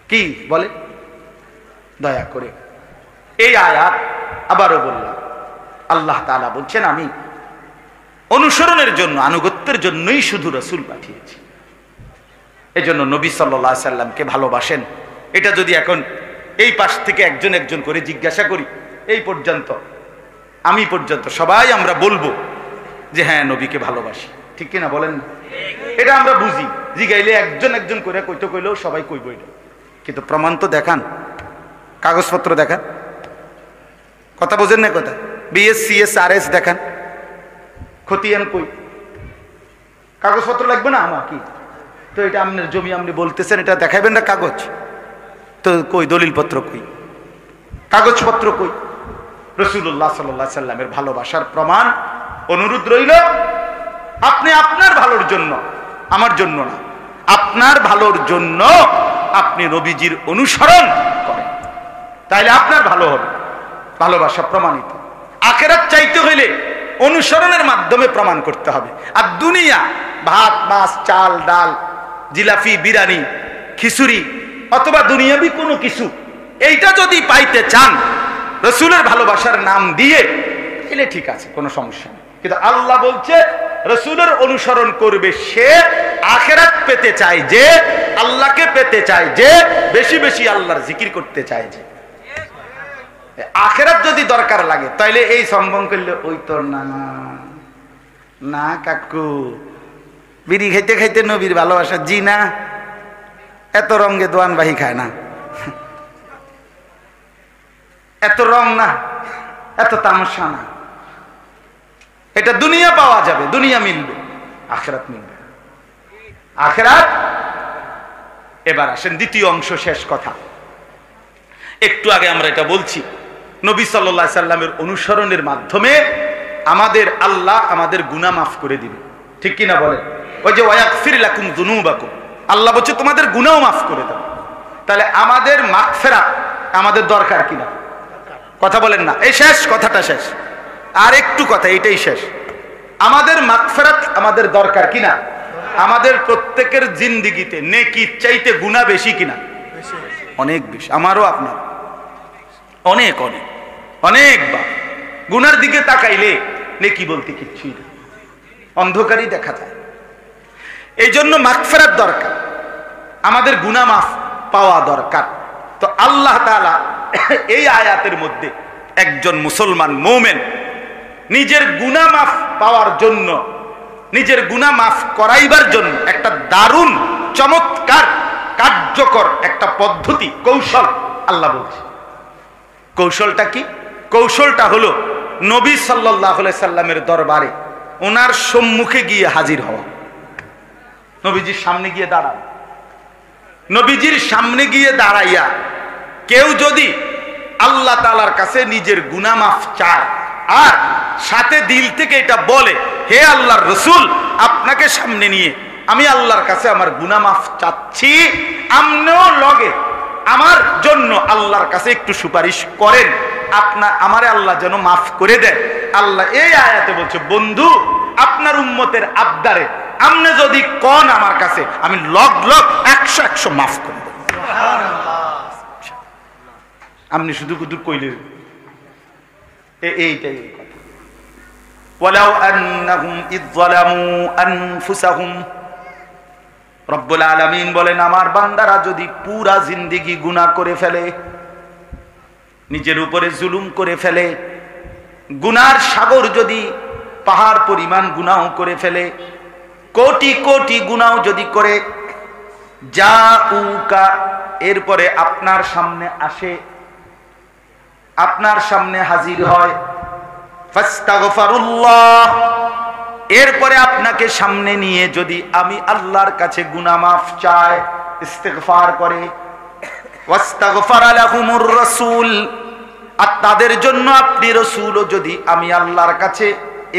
কি বলে? দয়া করে এই আয়াত আবারও বললাম, আল্লাহ তাআলা বলছেন আমি অনুসরণের জন্য, আনুগত্যের জন্যই শুধু রাসূল পাঠিয়েছি। এজন্য নবী সাল্লাল্লাহু আলাইহি সাল্লামকে ভালোবাসেন। এটা যদি এখন এই পাশ থেকে একজন একজন করে জিজ্ঞাসা করি, এই পর্যন্ত আমি পর্যন্ত সবাই আমরা বলবো যে হ্যাঁ নবীকে ভালোবাসি, ঠিক কিনা বলেন? এটা আমরা বুঝি, জিগাইলে একজন একজন করে কইতে কইলেও সবাই কইব এটা, কিন্তু প্রমাণ তো দেখান, কাগজপত্র দেখান। কথা বোঝেন না? কথা BS-CS RS দেখান, খতিয়ান কই, কাগজপত্র লাগবে না আমার কি? তো এটা আপনার জমি, আপনি বলতেছেন এটা দেখাবেন না কাগজ, তো কই দলিলপত্র কই, কাগজপত্র কই? রাসূলুল্লাহ সাল্লাল্লাহু আলাইহি সাল্লামের ভালোবাসার প্রমাণ, অনুরোধ রইল, আপনি আপনার ভালোর জন্য, আমার জন্য না, আপনার ভালোর জন্য আপনি নবীজির অনুসরণ করেন, তাইলে আপনার ভালো হবে, ভালোবাসা প্রমাণিত। আখিরাত চাইতে হইলে অনুসরণের মাধ্যমে প্রমাণ করতে হবে। আর দুনিয়া, ভাত মাছ চাল ডাল জিলাপি বিরিয়ানি খিচুড়ি অথবা দুনিয়াবি কোনো কিছু, এইটা যদি পাইতে চান রাসূলের ভালোবাসার নাম দিয়ে, তাহলে ঠিক আছে, কোনো সমস্যা নেই। কিন্তু আল্লাহ বলছে রাসূলের অনুসরণ করবে সে আখিরাত পেতে চায়, যে আল্লাহকে পেতে চায়, যে বেশি বেশি আল্লাহর জিকির করতে চায়, যে আখেরাত যদি দরকার লাগে তাইলে এই সম্ভব করলে ওই তো না না কাকু বিড়ি খাইতে খাইতে নবীর ভালোবাসা জি না, এত রঙে দোয়ান বাহি খায় না, এত রং না, এত তামাশা না। এটা দুনিয়া পাওয়া যাবে, দুনিয়া মিলবে, আখেরাত মিলবে আখেরাত। এবার আসেন দ্বিতীয় অংশ, শেষ কথা। একটু আগে আমরা এটা বলছি, নবী সাল্লাল্লাহু আলাইহি সাল্লামের অনুসরণের মাধ্যমে আমাদের আল্লাহ আমাদের গুনাহ মাফ করে দিবে, ঠিক কিনা বলেন? ওই যে ওয়াগফির লাকুম যুনুবাকুম, আল্লাহ বলছে তোমাদের গুনাহও মাফ করে দাও। তাহলে আমাদের মাগফিরাত আমাদের দরকার কিনা? কথা বলেন না, এই শেষ কথাটা শেষ, আর একটু কথা, এটাই শেষ। আমাদের মাগফিরাত আমাদের দরকার কিনা? আমাদের প্রত্যেকের জিন্দেগিতে নেকি চাইতে গুনাহ বেশি কিনা? অনেক বেশি, আমারও আপনার অনেক অনেক অনেকবার গুনার দিকে তাকাইলে নেকি বলতে কিচ্ছুই না, অন্ধকারই দেখা যায়। এই জন্য মাগফিরাত দরকার, আমাদের গুনাহ মাফ পাওয়া দরকার। তো আল্লাহ তাআলা এই আয়াতের মধ্যে একজন মুসলমান মুমিন নিজের গুনাহ মাফ পাওয়ার জন্য, নিজের গুনাহ মাফ করাইবার জন্য একটা দারুণ চমৎকার কার্যকর একটা পদ্ধতি, কৌশল আল্লাহ বলছে। কৌশলটা কি? কৌশলটা হলো নবী সাল্লাল্লাহু আলাইহি সাল্লামের দরবারে ওনার সম্মুখে গিয়ে হাজির হওয়া, নবীজির সামনে গিয়ে দাঁড়ানো। নবীজির সামনে গিয়ে দাঁড়াইয়া কেউ যদি আল্লাহ তাআলার কাছে নিজের গুনাহ মাফ চায় আর সাথে দিল থেকে এটা বলে, হে আল্লাহর রাসূল, আপনাকে সামনে নিয়ে আমি আল্লাহর কাছে আমার গুনাহ মাফ চাচ্ছি, আপনিও লগে আমার জন্য আল্লাহর কাছে একটু সুপারিশ করেন, আমারে আল্লাহ যেন মাফ করে দেন। আল্লাহ এই আয়াতে বলছে, বন্ধু আপনার উম্মতের আবদারে আপনি যদি কোন আমার কাছে, আমি লগ লগ 100 মাফ করে দেব। আপনি শুধু কুদুর কইলে এইটাই কথা। ওয়ালাউ আন্নাহুম ইয যালামু আনফুসাহুম, রব্বুল আলামিন বলেন আমার বান্দারা যদি পুরা জিন্দেগি গুনাহ করে ফেলে, নিজের উপরে জুলুম করে ফেলে, গুনার সাগর যদি পাহাড় পরিমাণ গুনাহ করে ফেলে, কোটি কোটি গুনাহ যদি করে, জাউকা এরপরে আপনার সামনে আসে, আপনার সামনে হাজির হয়, ফাস্তাগফিরুল্লাহ এরপরে আপনাকে সামনে নিয়ে যদি আমি আল্লাহর কাছে গুনাহ মাফ চায়, ইস্তিগফার করে, ওয়াস্তাগফারা লাহুমুর রাসূল, আর তাদের জন্য আপনি রাসূলও যদি আমি আল্লাহর কাছে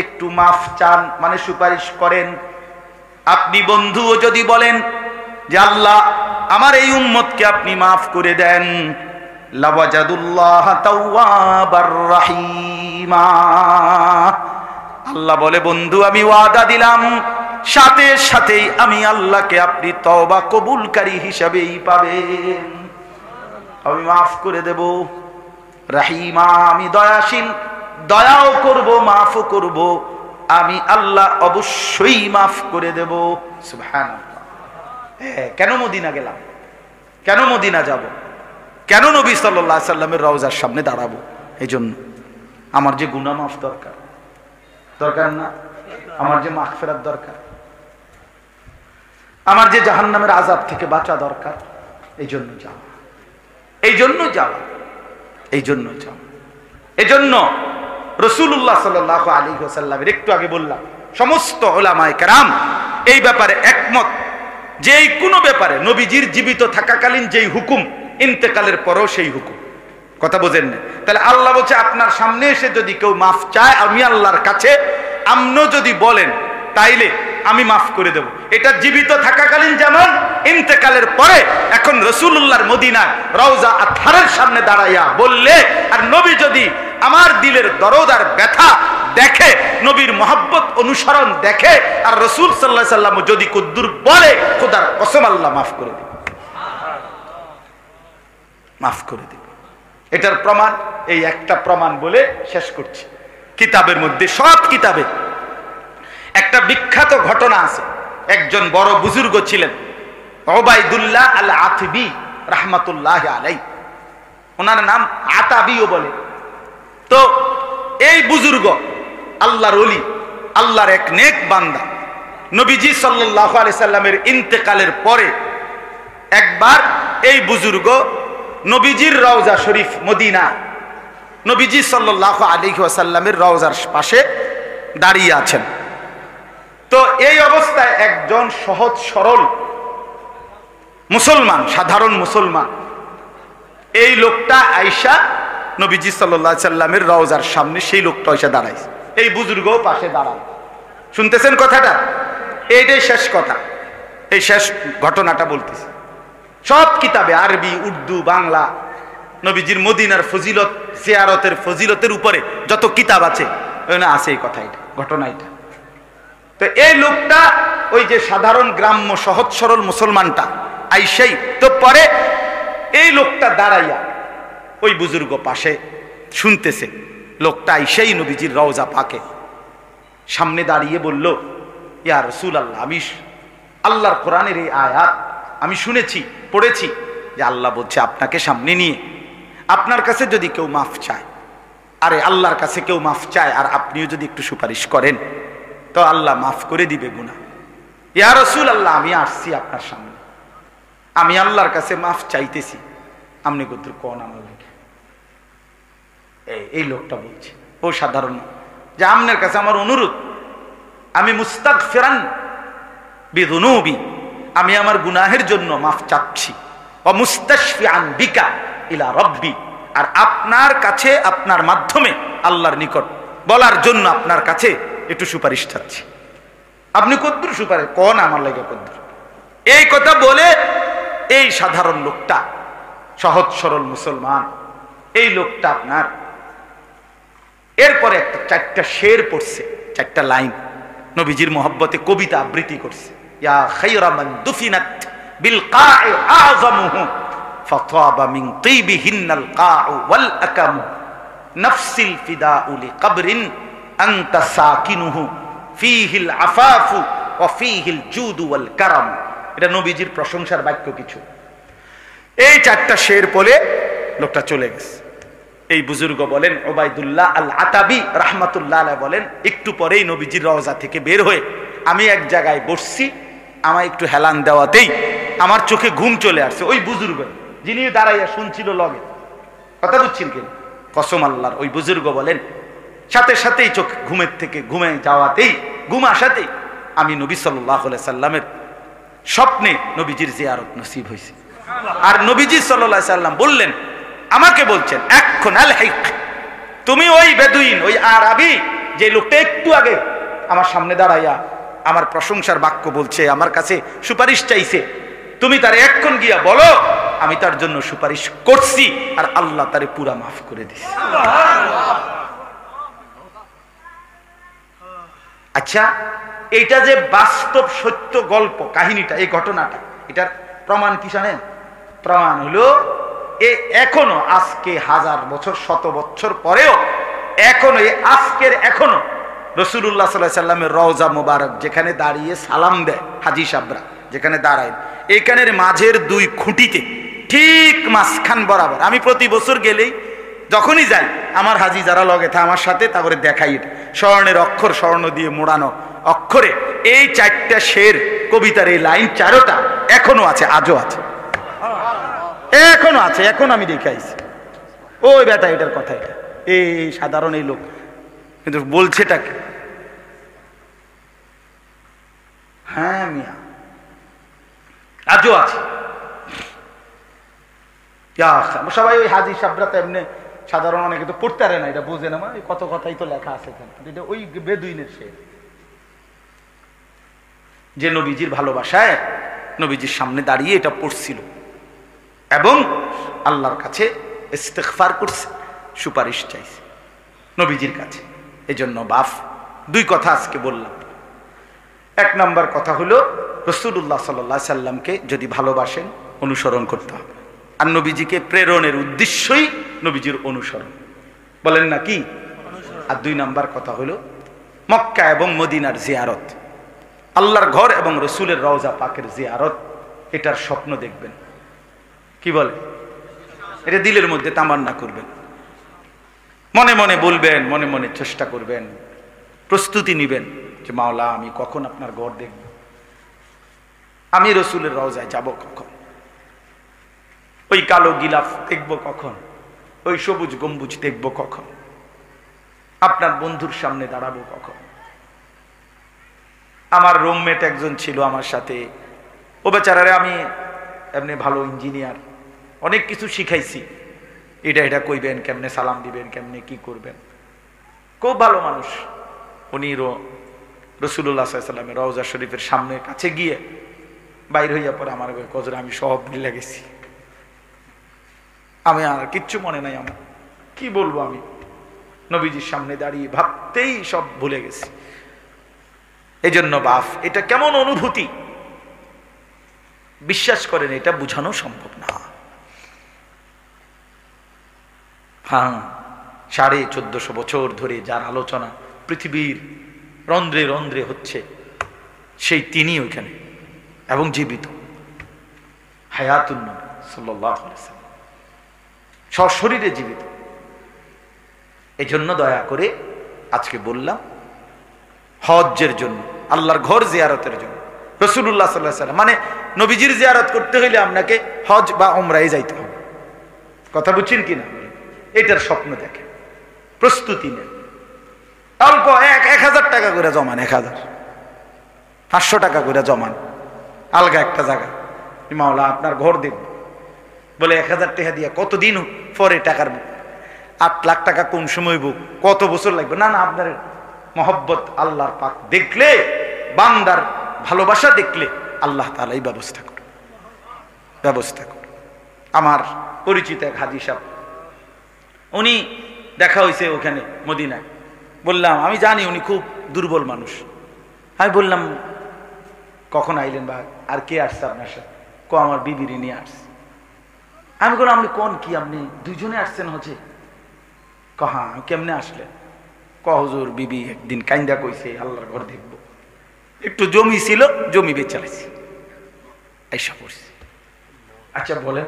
একটু মাফ চান, মানে সুপারিশ করেন, আপনি বন্ধুও যদি বলেন যে আল্লাহ আমার এই উম্মতকে আপনি মাফ করে দেন, লাওয়াজাদুল্লাহ তাওয়াবার রাহিমা, আল্লাহ বলে বন্ধু আমি ওয়াদা দিলাম সাথে সাথেই আমি আল্লাহকে আপনি তওবা কবুলকারী হিসাবেই পাবেন, আমি মাফ করে দেব। রাহিমা আমি দয়াশীল, দয়াও করব মাফও করব, আমি আল্লাহ অবশ্যই মাফ করে দেব। সুবহানাল্লাহ। কেন মদিনা গেলাম, কেন মদিনা যাব, কেন নবী সাল্লাল্লাহু আলাইহি সাল্লামের রওজার সামনে দাঁড়াবো? এই জন্য আমার যে গুনাহ মাফ দরকার, দরকার না? আমার যে মাগফিরাত দরকার, আমার যে জাহান্নামের আযাব থেকে বাঁচা দরকার, এই জন্য যাওয়া, এই জন্য যাওয়া, এই জন্য যাওয়া। এই জন্য রাসূলুল্লাহ সাল্লাল্লাহু আলাইহি ওয়াসাল্লামের, একটু আগে বললাম, সমস্ত উলামায়ে কেরাম এই ব্যাপারে একমত যে এই কোনো ব্যাপারে নবীজির জীবিত থাকাকালীন যেই হুকুম, ইন্তেকালের পরেও সেই হুকুম। কথা বোঝেন না? তাহলে আল্লাহ বলছে আপনার সামনে এসে যদি কেউ মাফ চায় আমি আল্লাহর কাছে, আপনিও যদি বলেন তাইলে আমি মাফ করে দেব। এটা জীবিত থাকাকালীন যেমন, ইন্তেকালের পরে এখন রাসূলুল্লাহর মদিনায় রওজা আতহারের সামনে দাঁড়াইয়া বললে, আর নবী যদি আমার দিলের দরদ আর ব্যথা দেখে, নবীর মহব্বত অনুসরণ দেখে, আর রাসূল সাল্লাল্লাহু আলাইহি সাল্লাম যদি কুদ্দুর বলে, খোদার কসম আল্লাহ মাফ করে দেবে, মাফ করে দেবে। এটার প্রমাণ এই একটা প্রমাণ বলে শেষ করছি। কিতাবের মধ্যে, সব কিতাবে একটা বিখ্যাত ঘটনা আছে। একজন বড় বুজুর্গ ছিলেন, উবাইদুল্লাহ আল আতবী রাহমাতুল্লাহি আলাইহি, ওনার নাম আতাবিও বলে, তো এই বুজুর্গ আল্লাহর ওলি, আল্লাহর এক নেক বান্দা, নবীজি সাল্লাল্লাহু আলাইহি সাল্লামের ইন্তেকালের পরে একবার এই বুজুর্গ নবীজির রওজা শরীফ মদিনা, নবীজি সাল্লাল্লাহু আলাইহি ওয়াসাল্লামের রওজার পাশে দাঁড়িয়ে আছেন। তো এই অবস্থায় একজন সহজ সরল মুসলমান, সাধারণ মুসলমান, এই লোকটা আয়েশা নবীজি সাল্লাল্লাহু আলাইহি সাল্লামের রওজার সামনে, সেই লোকটা এসে দাঁড়াইছে, এই বুজুর্গও পাশে দাঁড়ায়। শুনতেছেন কথাটা? এইটাই শেষ কথা, এই শেষ ঘটনাটা বলতেছি। সব কিতাবে আরবি, উর্দু, বাংলা নবীজির মদিনার ফজিলত, জিয়ারতের ফজিলতের উপরে যত কিতাব আছে ওখানে আছে এই কথা, এটা ঘটনা এটা। তো এই লোকটা ওই যে সাধারণ গ্রাম্য সহজ সরল মুসলমানটা আইসাই, তো পরে এই লোকটা দাঁড়াইয়া ওই বুজুর্গ পাশে শুনতেছে। লোকটা আইসাই নবীজির রওজা পাকে সামনে দাঁড়িয়ে বলল, ইয়া রাসূলুল্লাহ, আমি আল্লাহর কোরআনের এই আয়াত আমি শুনেছি, পড়েছি যে আল্লাহ বলছে আপনাকে সামনে নিয়ে আপনার কাছে যদি কেউ মাফ চায়, আরে আল্লাহর কাছে কেউ মাফ চায় আর আপনিও যদি একটু সুপারিশ করেন তো আল্লাহ মাফ করে দিবে গুনাহ। ইয়া রাসূলুল্লাহ, আমি আসছি আপনার সামনে, আমি আল্লাহর কাছে মাফ চাইতেছি, আপনি কদ্দুর কোন আমার লাগে। এই লোকটা বলছে, ও সাধারণ, যে আপনার কাছে আমার অনুরোধ, আমি মুস্তাগফিরান বিযুনুবি, আমি আমার গুনাহের জন্য মাফ চাচ্ছি, ওয়া মুস্তাশফিআন বিকা ইলা রাব্বি, আর আপনার কাছে আপনার মাধ্যমে আল্লাহর নিকট বলার জন্য আপনার কাছে একটু সুপারিশ চাচ্ছি। আপনি কদ্দুর সুপারিশ কোন আমার লাগে কদ্দুর। এই কথা বলে এই সাধারণ লোকটা, সহজ সরল মুসলমান, এই লোকটা আপনার এরপরে একটা 4টা শের পড়ছে, 4টা লাইন নবীজির মহব্বতে কবিতা আবৃত্তি করছে। ইয়া খায়রা মান দুফিনাত বিল কা'i আযমুহু ফাতাবা মিন তিবিহিন্নাল কা'u ওয়াল আকাম নাফসিল ফিদাউ লিকবরিন আনতা সাকিনুহু ফীহিল আফাফু ওয়া ফীহিল জুদু ওয়াল কারাম। এটা নবীজির প্রশংসার বাক্য কিছু। এই 4টা শের পড়ে লোকটা চলে গেছে। এই বুজুর্গ বলেন, ওবায়দুল্লাহ আল আতাবি রাহমাতুল্লাহ আলাইহি বলেন, একটু পরেই নবীজির রওজা থেকে বের হয়ে আমি এক জায়গায় বসছি, আমায় একটু হেলান দেওয়াতেই আমার চোখে ঘুম চলে আসছে। ওই বুজুর্গ যিনি দাঁড়াইয়া শুনছিল লগে, কথা বুঝছেন কেন? কসম আল্লাহর, ওই বুজুর্গ বলেন সাথে সাথেই চোখ ঘুমের থেকে ঘুমে যাওয়াতেই, ঘুম আসাতেই আমি নবী সাল্লাল্লাহু আলাইহি সাল্লামের স্বপ্নে নবীজির জিয়ারত নসিব হয়েছে। আর নবীজি সাল্লাল্লাহু আলাইহি সাল্লাম বললেন, আমাকে বলছেন, এখন আলহিক, তুমি ওই বেদুইন, ওই আরবি, যে লোকটা একটু আগে আমার সামনে দাঁড়াইয়া আমার প্রশংসার বাক্য বলছে, আমার কাছে সুপারিশ চাইছে, তুমি তার এখন গিয়া বলো আমি তার জন্য সুপারিশ করছি আর আল্লাহ তারে পুরা মাফ করে দিছে। আচ্ছা, এটা যে বাস্তব সত্য গল্প কাহিনীটা, এই ঘটনাটা, এটার প্রমাণ কি জানেন? প্রমাণ হলো এখনো, আজকে 1000 বছর, 100 বছর পরেও এখনো, আজকের এখনো রাসূলুল্লাহ সাল্লাল্লাহু আলাইহি সাল্লামের রওজা মোবারক যেখানে দাঁড়িয়ে সালাম দেয় হাজী সাহেবরা, যেখানে দাঁড়ায়, এখানের মাঝের 2 খুঁটিতে ঠিক মাঝখান বরাবর, আমি প্রতি বছর গেলেই যখনই যাই আমার হাজী যারা লগে থাকে আমার সাথে, তারপরে দেখাই এটা স্বর্ণের অক্ষর, স্বর্ণ দিয়ে মোড়ানো অক্ষরে এই 4টা শের কবিতার এই লাইন 4টা এখনো আছে, আজও আছে, এখনো আছে, এখন আমি দেখাইছি। ওই বেটা এটার কথা, এটা এই সাধারণ এই লোক, কিন্তু বলছেটাকে, হ্যাঁ মিয়া, আজও আছে। সবাই ওই হাজী সাহেবরা তো এমনি সাধারণ, অনেকে তো পড়তে পারে না, এটা বুঝে না, মানে কত কথাই তো লেখা আছে এখানে, এটা ওই বেদুইনের শের, যে নবীজির ভালোবাসায় নবীজির সামনে দাঁড়িয়ে এটা পড়ছিল এবং আল্লাহর কাছে ইস্তিগফার করছে, সুপারিশ চাইছে নবীজির কাছে। এজন্য বাপ 2 কথা আজকে বললাম। 1 নম্বর কথা হলো, রাসূলুল্লাহ সাল্লাল্লাহু আলাইহি সাল্লামকে যদি ভালোবাসেন অনুসরণ করতে হবে, আর নবীজিকে প্রেরণের উদ্দেশ্যই নবীজির অনুসরণ, বলেন না কি? আর 2 নম্বর কথা হলো মক্কা এবং মদিনার জিয়ারত, আল্লাহর ঘর এবং রসুলের রওজা পাকের জিয়ারত, এটার স্বপ্ন দেখবেন। কি বলে? এটা দিলের মধ্যে তামান্না করবেন। মনে মনে বলবেন, মনে মনে চেষ্টা করবেন, প্রস্তুতি নিবেন যে মাওলা আমি কখন আপনার ঘর দেখব, আমি রসুলের রওজায় যাব কখন, ওই কালো গিলাফ দেখব কখন, ওই সবুজ গম্বুজ দেখব কখন, আপনার বন্ধুর সামনে দাঁড়াবো কখন। আমার রুমমেট একজন ছিল আমার সাথে, ও বেচারারে আমি এমনি ভালো ইঞ্জিনিয়ার, অনেক কিছু শিখাইছি, এটা এটা কইবেন, কেমনে সালাম দিবেন, কেমনে কি করবেন, খুব ভালো মানুষ। উনি রসুল্লাহ সাল্লামের রওজা শরীফের সামনে কাছে গিয়ে বাইর হইয়া পরে আমার কজরে আমি সব মিলে গেছি, আমি আর কিচ্ছু মনে নাই, আমার কি বলবো, আমি নবীজির সামনে দাঁড়িয়ে ভাবতেই সব ভুলে গেছি। এই জন্য বাপ, এটা কেমন অনুভূতি বিশ্বাস করেন, এটা বুঝানো সম্ভব না। হ্যাঁ, 1450 বছর ধরে যার আলোচনা পৃথিবীর রন্ধ্রে রন্ধ্রে হচ্ছে, সেই তিনি ওইখানে এবং জীবিত, হায়াতুন নবী সাল্লাল্লাহু আলাইহি ওয়াসাল্লাম, সশরীরে জীবিত। এই জন্য দয়া করে আজকে বললাম, হজ্জের জন্য, আল্লাহর ঘর জিয়ারতের জন্য, রাসূলুল্লাহ সাল্লাল্লাহু আলাইহি ওয়াসাল্লাম মানে নবীজির জিয়ারত করতে হইলে আপনাকে হজ বা উমরায় যাইতে হবে। কথা বুঝছেন কিনা? এটার স্বপ্ন দেখেন, প্রস্তুতি নেন, অল্প 1000 টাকা করে জমান, 1500 টাকা করে জমান, আলগা একটা জায়গা, মাওলা আপনার ঘর দেখব বলে 1000 টাকা দিয়ে কতদিন পরে টাকার 8 লাখ টাকা কোন সময় বুক, কত বছর লাগবে? না না, আপনার মহব্বত আল্লাহর পাক দেখলে, বান্দার ভালোবাসা দেখলে আল্লাহ তাআলা এই ব্যবস্থা করে। আমার পরিচিত এক হাজী সাহেব, উনি দেখা হয়েছে ওখানে মদিনায়, বললাম আমি জানি উনি খুব দুর্বল মানুষ, আমি বললাম কখন আইলেন বা আর কে আসছে আপনার সাথে? আমার বিবির নিয়ে আসছে। আমি বললাম আপনি কোন কি, আপনি দুইজনে আসছেন হচ্ছে? হ্যাঁ। কেমনে আসলেন? হুজুর বিবি একদিন কাইন্দা কইছে আল্লাহর ঘর দেখবো, একটু জমি ছিল, জমি বেচালাইছি, আইসা পড়ছি। আচ্ছা বলেন,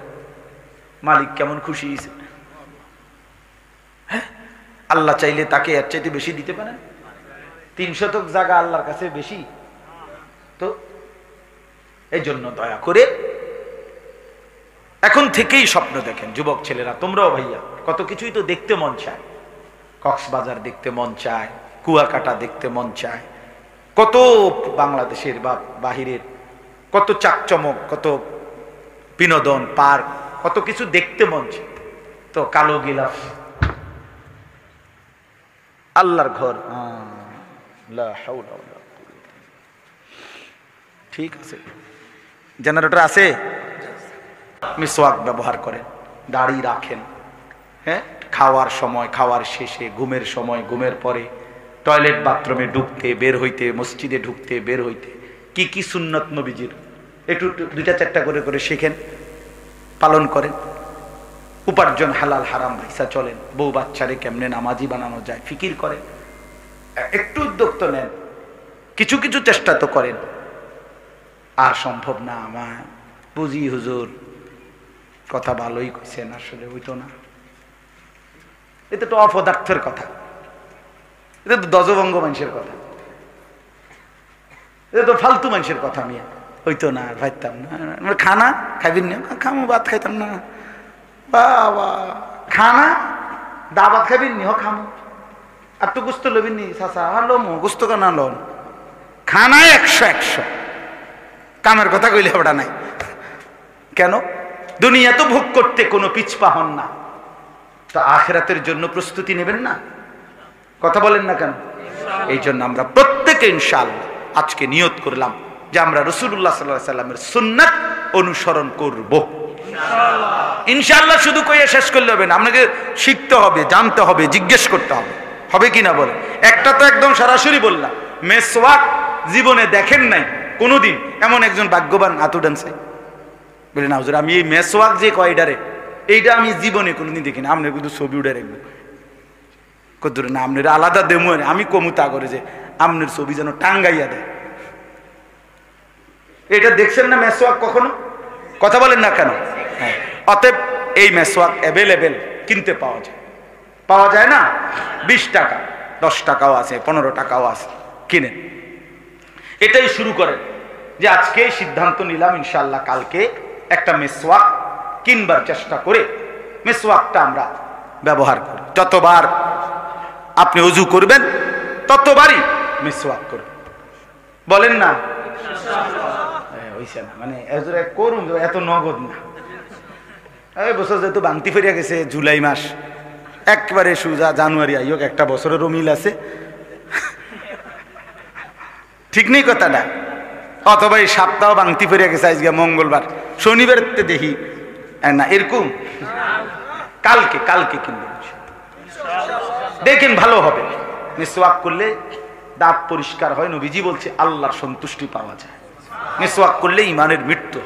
মালিক কেমন খুশি হয়েছে? হ্যাঁ, আল্লাহ চাইলে তাকে এর চাইতে বেশি দিতে পারেন? 3 শতক জায়গা আল্লাহর কাছে বেশি তো। এই জন্য দয়া করে এখন থেকেই স্বপ্ন দেখেন। যুবক ছেলেরা, তোমরাও ভাইয়া, কত কিছুই তো দেখতে মন চায়, কক্সবাজার দেখতে মন চায়, কুয়াকাটা দেখতে মন চায়, কত বাংলাদেশের বা বাহিরের কত চাকচমক, কত বিনোদন পার্ক, কত কিছু দেখতে মন চায়। তো কালো গিলাফ আল্লাহর ঘর, ঠিক আছে, জেনারেটর আছে, মিসওয়াক ব্যবহার করেন, দাড়ি রাখেন, হ্যাঁ, খাওয়ার সময়, খাওয়ার শেষে, ঘুমের সময়, ঘুমের পরে, টয়লেট বাথরুমে ঢুকতে বের হইতে, মসজিদে ঢুকতে বের হইতে কি কি সুন্নত নবীজির একটু 2-4টা করে করে শেখেন, পালন করেন। উপার্জন হালাল হারাম ভাইসা চলেন, বউ বাচ্চারে কেমনে নামাজি বানানো যায় ফিকির করেন, একটু উদ্যোগ তো নেন, কিছু কিছু চেষ্টা তো করেন। আর সম্ভব না, আমার বুঝি হুজুর কথা ভালোই কইছেন, আসলে হইতো না, এটা তো অপদার্থের কথা, এটা তো দজভঙ্গ মানুষের কথা, এটা তো ফালতু মানুষের কথা, আমি হইতো না, আর ভাইতাম না। খানা খাইবেন না? খামো, ভাত খাইতাম না। বাবা, খানা দাবাত খাইবেন নি? খামো। আর তো গুস্ত লবেন নি? চাচা লমো, গুস্ত কেনা লন, খানায় 100 কামের কথা কইলে ওটা নাই কেন? দুনিয়া তো ভোগ করতে কোনো পিছপা হন না, তো আখিরাতের জন্য প্রস্তুতি নেবেন না? কথা বলেন না কেন? এই জন্য আমরা প্রত্যেকে ইনশাআল্লাহ আজকে নিয়ত করলাম যে আমরা রাসূলুল্লাহ সাল্লাল্লাহু আলাইহি ওয়াসাল্লামের সুন্নাত অনুসরণ করব ইনশাআল্লাহ। শুধু কইয়া শেষ করলে হবে না, আপনাকে শিখতে হবে, জানতে হবে, জিজ্ঞেস করতে হবে, হবে কিনা বলে। একটা তো একদম সরাসরি বললাম, মেসওয়াক জীবনে দেখেন নাই কোনোদিন, এমন একজন ভাগ্যবান হাত উঠান চাই বলে না হুজুর আমি এই মেসওয়াক যে কয়ডারে, এইটা আমি জীবনে কোনোদিন দেখিনি। আপনার কিন্তু ছবি উঠে রাখবো কদ্দুর না, আপনার আলাদা দেমো, আমি কমুতা করে যে আপনার ছবি যেন টাঙ্গাইয়া দেয়। এটা দেখছেন না মেসওয়াক কখনো? কথা বলেন না কেন? হ্যাঁ, অতএব এই মেসওয়াক অ্যাভেলেবেল কিনতে পাওয়া যায়, পাওয়া যায় না? 20 টাকা, 10 টাকাও আছে, 15 টাকাও আছে, কিনেন। এটাই শুরু করেন যে আজকে সিদ্ধান্ত নিলাম ইনশাআল্লাহ কালকে একটা মেসওয়াক কিনবার চেষ্টা করে মেসওয়াকটা আমরা ব্যবহার করি। যতবার আপনি ওযু করবেন ততবারই মেসওয়াক করবেন। বলেন না? হইছে না, মানে করুন, এত নগদ না। এই বছর যেহেতু বান্তি ফেরিয়া গেছে, জুলাই মাস একবারে সুজা, জানুয়ারি আইক, একটা বছরেরও মিল আছে, ঠিক নেই কথাটা? অথবা এই সপ্তাহ বাংতি ফেরিয়া গেছে, আজকে মঙ্গলবার, শনিবার দেখি না, এরকম কালকে কালকে কিনবেন, দেখেন ভালো হবে। মিসওয়াক করলে দাঁত পরিষ্কার হয়। নবীজি বলছে আল্লাহর সন্তুষ্টি পাওয়া যায়। মিসওয়াক করলে ইমানের মৃত্যু।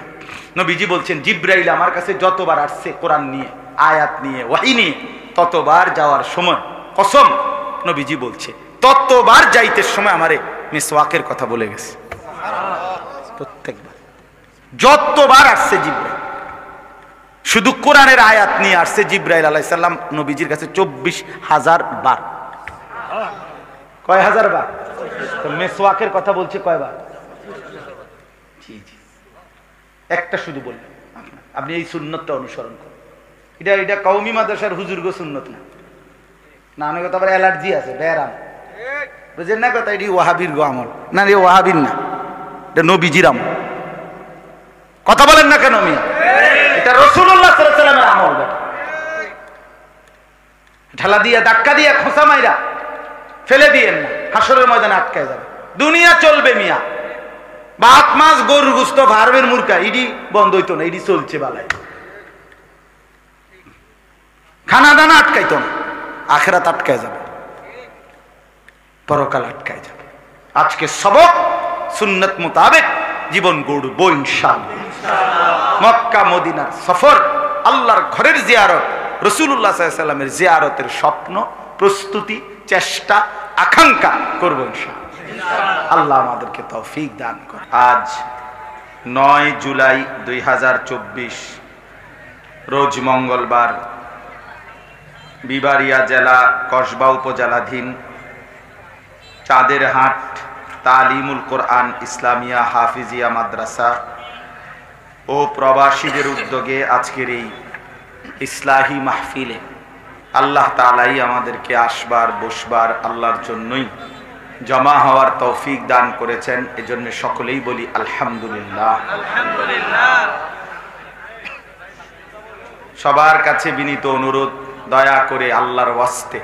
নবীজি বলছেন জিব্রাইল আমার কাছে যতবার আসছে কোরআন নিয়ে, আয়াত নিয়ে, ওয়াহি নিয়ে, ততবার যাওয়ার সময় কসম নবীজি বলছে ততবার যাইতে সময় আমারে মিসওয়াকের কথা বলে গেছে। প্রত্যেকবার যতবার আসছে জিব্রাইল, শুধু কোরআনের আয়াত নিয়ে আসছে জিব্রাইল আলাইহিস সালাম নবীজির কাছে 24,000 বার। কয় হাজার বার? তো মিসওয়াকের কথা বলছে কয়বার? জি জি, একটা শুধু বললেন। আপনি এই সুন্নতটা অনুসরণ করুন। এটা কওমি মাদ্রাসার হুজুরগো সুন্নত না, না অনেক তো আবার অ্যালার্জি আছে, ব্যারাম, বুঝেন না কথা? এটি ওয়াহাবির গো আমল না, রে ওয়াহাবির না, এটা নবীজির আমল। কথা বলেন না কেন মিয়া? এটা রাসূলুল্লাহ সাল্লাল্লাহু আলাইহি ওয়াসাল্লামের আমল। ঢালা দিয়া, ধাক্কা দিয়া, খোঁচা মাইরা ফেলে দিয়েন না, হাসরের ময়দানে আটকায় যাবে। দুনিয়া চলবে মিয়া, ভাত মাছ গরুর গোশত ভার্বের মুরকা ইডি বন্ধ হইতো না, ইডি চলছে বালাই। খানা দানা আটকাইতো না, আখেরাত আটকায় যাবে, পরকাল আটকায় যাবে। আজকে সবক সুন্নত মোতাবেক জীবন গড়ব ইনশাআল্লাহ। মক্কা মদিনার সফর, আল্লাহর ঘরের জিয়ারত, রাসূলুল্লাহ সাল্লাল্লাহু আলাইহি ওয়াসাল্লামের জিয়ারতের স্বপ্ন, প্রস্তুতি, চেষ্টা, আকাঙ্ক্ষা করব ইনশাআল্লাহ। আল্লাহ আমাদেরকে তৌফিক দান করে। আজ 9 জুলাই 2024 রোজ মঙ্গলবার, বিবাড়িয়া জেলা কসবা উপজেলাধীন চাঁদেরহাট তালিমুল কোরআন ইসলামিয়া হাফিজিয়া মাদ্রাসা ও প্রবাসীদের উদ্যোগে আজকের এই ইসলাহি মাহফিলে আল্লাহ তাআলাই আমাদেরকে আসবার বসবার আল্লাহর জন্যই জমা হওয়ার তৌফিক দান করেছেন। এজন্য সকলেই বলি আলহামদুলিল্লাহ। সবার কাছে বিনীত অনুরোধ, দয়া করে আল্লাহর ওয়াস্তে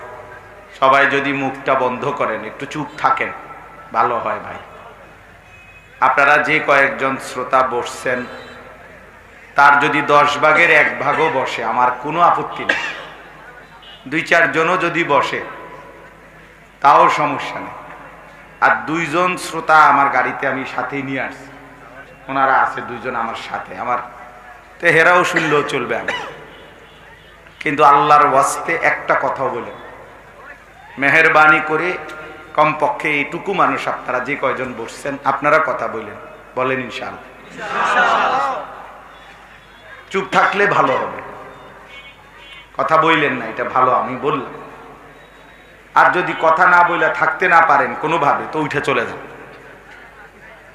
সবাই যদি মুখটা বন্ধ করেন, একটু চুপ থাকেন, ভালো হয় ভাই। আপনারা যে কয়েকজন শ্রোতা বসছেন তার যদি 10 ভাগের 1 ভাগও বসে আমার কোনো আপত্তি নেই, 2-4 জনও যদি বসে তাও সমস্যা নেই। আর 2 জন শ্রোতা আমার গাড়িতে আমি সাথে নিয়ে আসছি, ওনারা আছে 2 জন আমার সাথে, আমার তেহেরাও শুনলেও চলবে আমি। কিন্তু আল্লাহর ওয়াস্তে একটা কথা বলে, মেহেরবানি করে কমপক্ষে এইটুকু মানুষ আপনারা যে কয়জন বসছেন আপনারা কথা বলেন ইনশাআল্লাহ। চুপ থাকলে ভালো হবে, কথা বললেন না, এটা ভালো, আমি বললাম। আর যদি কথা না বলে থাকতে না পারেন কোনোভাবে, তো উঠে চলে যান।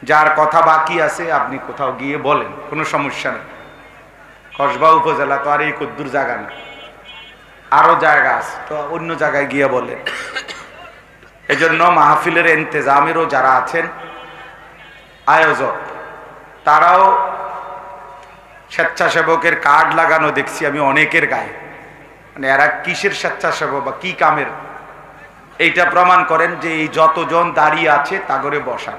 যার কথা বাকি আছে আপনি কোথাও গিয়ে বলেন, কোনো সমস্যা নেই। কসবা উপজেলা তো আর এই কদ্দুর জায়গা না, আরো জায়গা আছে, তো অন্য জায়গায় গিয়ে বলেন। এজন্য মাহফিলের ইন্তেজামেরও যারা আছেন আয়োজক, তারাও স্বেচ্ছাসেবকের কার্ড লাগানো দেখছি আমি অনেকের গায়ে, মানে এরা কিসের স্বেচ্ছাসেবক বা কি কামের, এইটা প্রমাণ করেন যে এই যতজন দাঁড়িয়ে আছে তা করে বসান।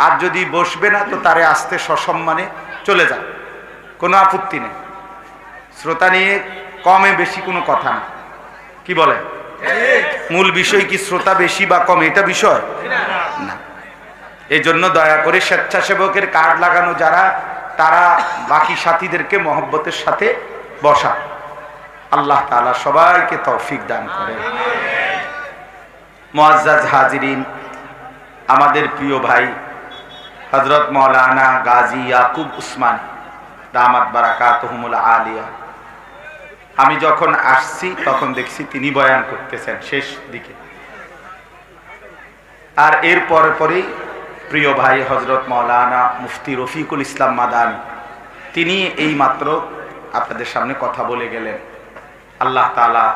আর যদি বসবে না তো তারে আসতে সসম্মানে চলে যান, কোনো আপত্তি নেই। শ্রোতা নিয়ে কমে বেশি কোনো কথা না, কি বলে? মূল বিষয় কি শ্রোতা বেশি বা কম, এটা বিষয় না। এই জন্য দয়া করে স্বেচ্ছাসেবকের কার্ড লাগানো যারা, তারা বাকি সাথীদেরকে মহব্বতের সাথে বসা। আল্লাহ তাআলা সবাইকে তৌফিক দান করেন। মুআজ্জাজ হাজিরিন, আমাদের প্রিয় ভাই হযরত মাওলানা গাজী ইয়াকুব উসমানী দামাত বারাকাতুহুমুল আলিয়া, আমি যখন আসছি তখন দেখছি তিনি বয়ান করতেছেন শেষ দিকে, আর এর পরে পরেই প্রিয় ভাই হযরত মাওলানা মুফতি রফিকুল ইসলাম মাদানী তিনি এই মাত্র আপনাদের সামনে কথা বলে গেলেন। আল্লাহ তাআলা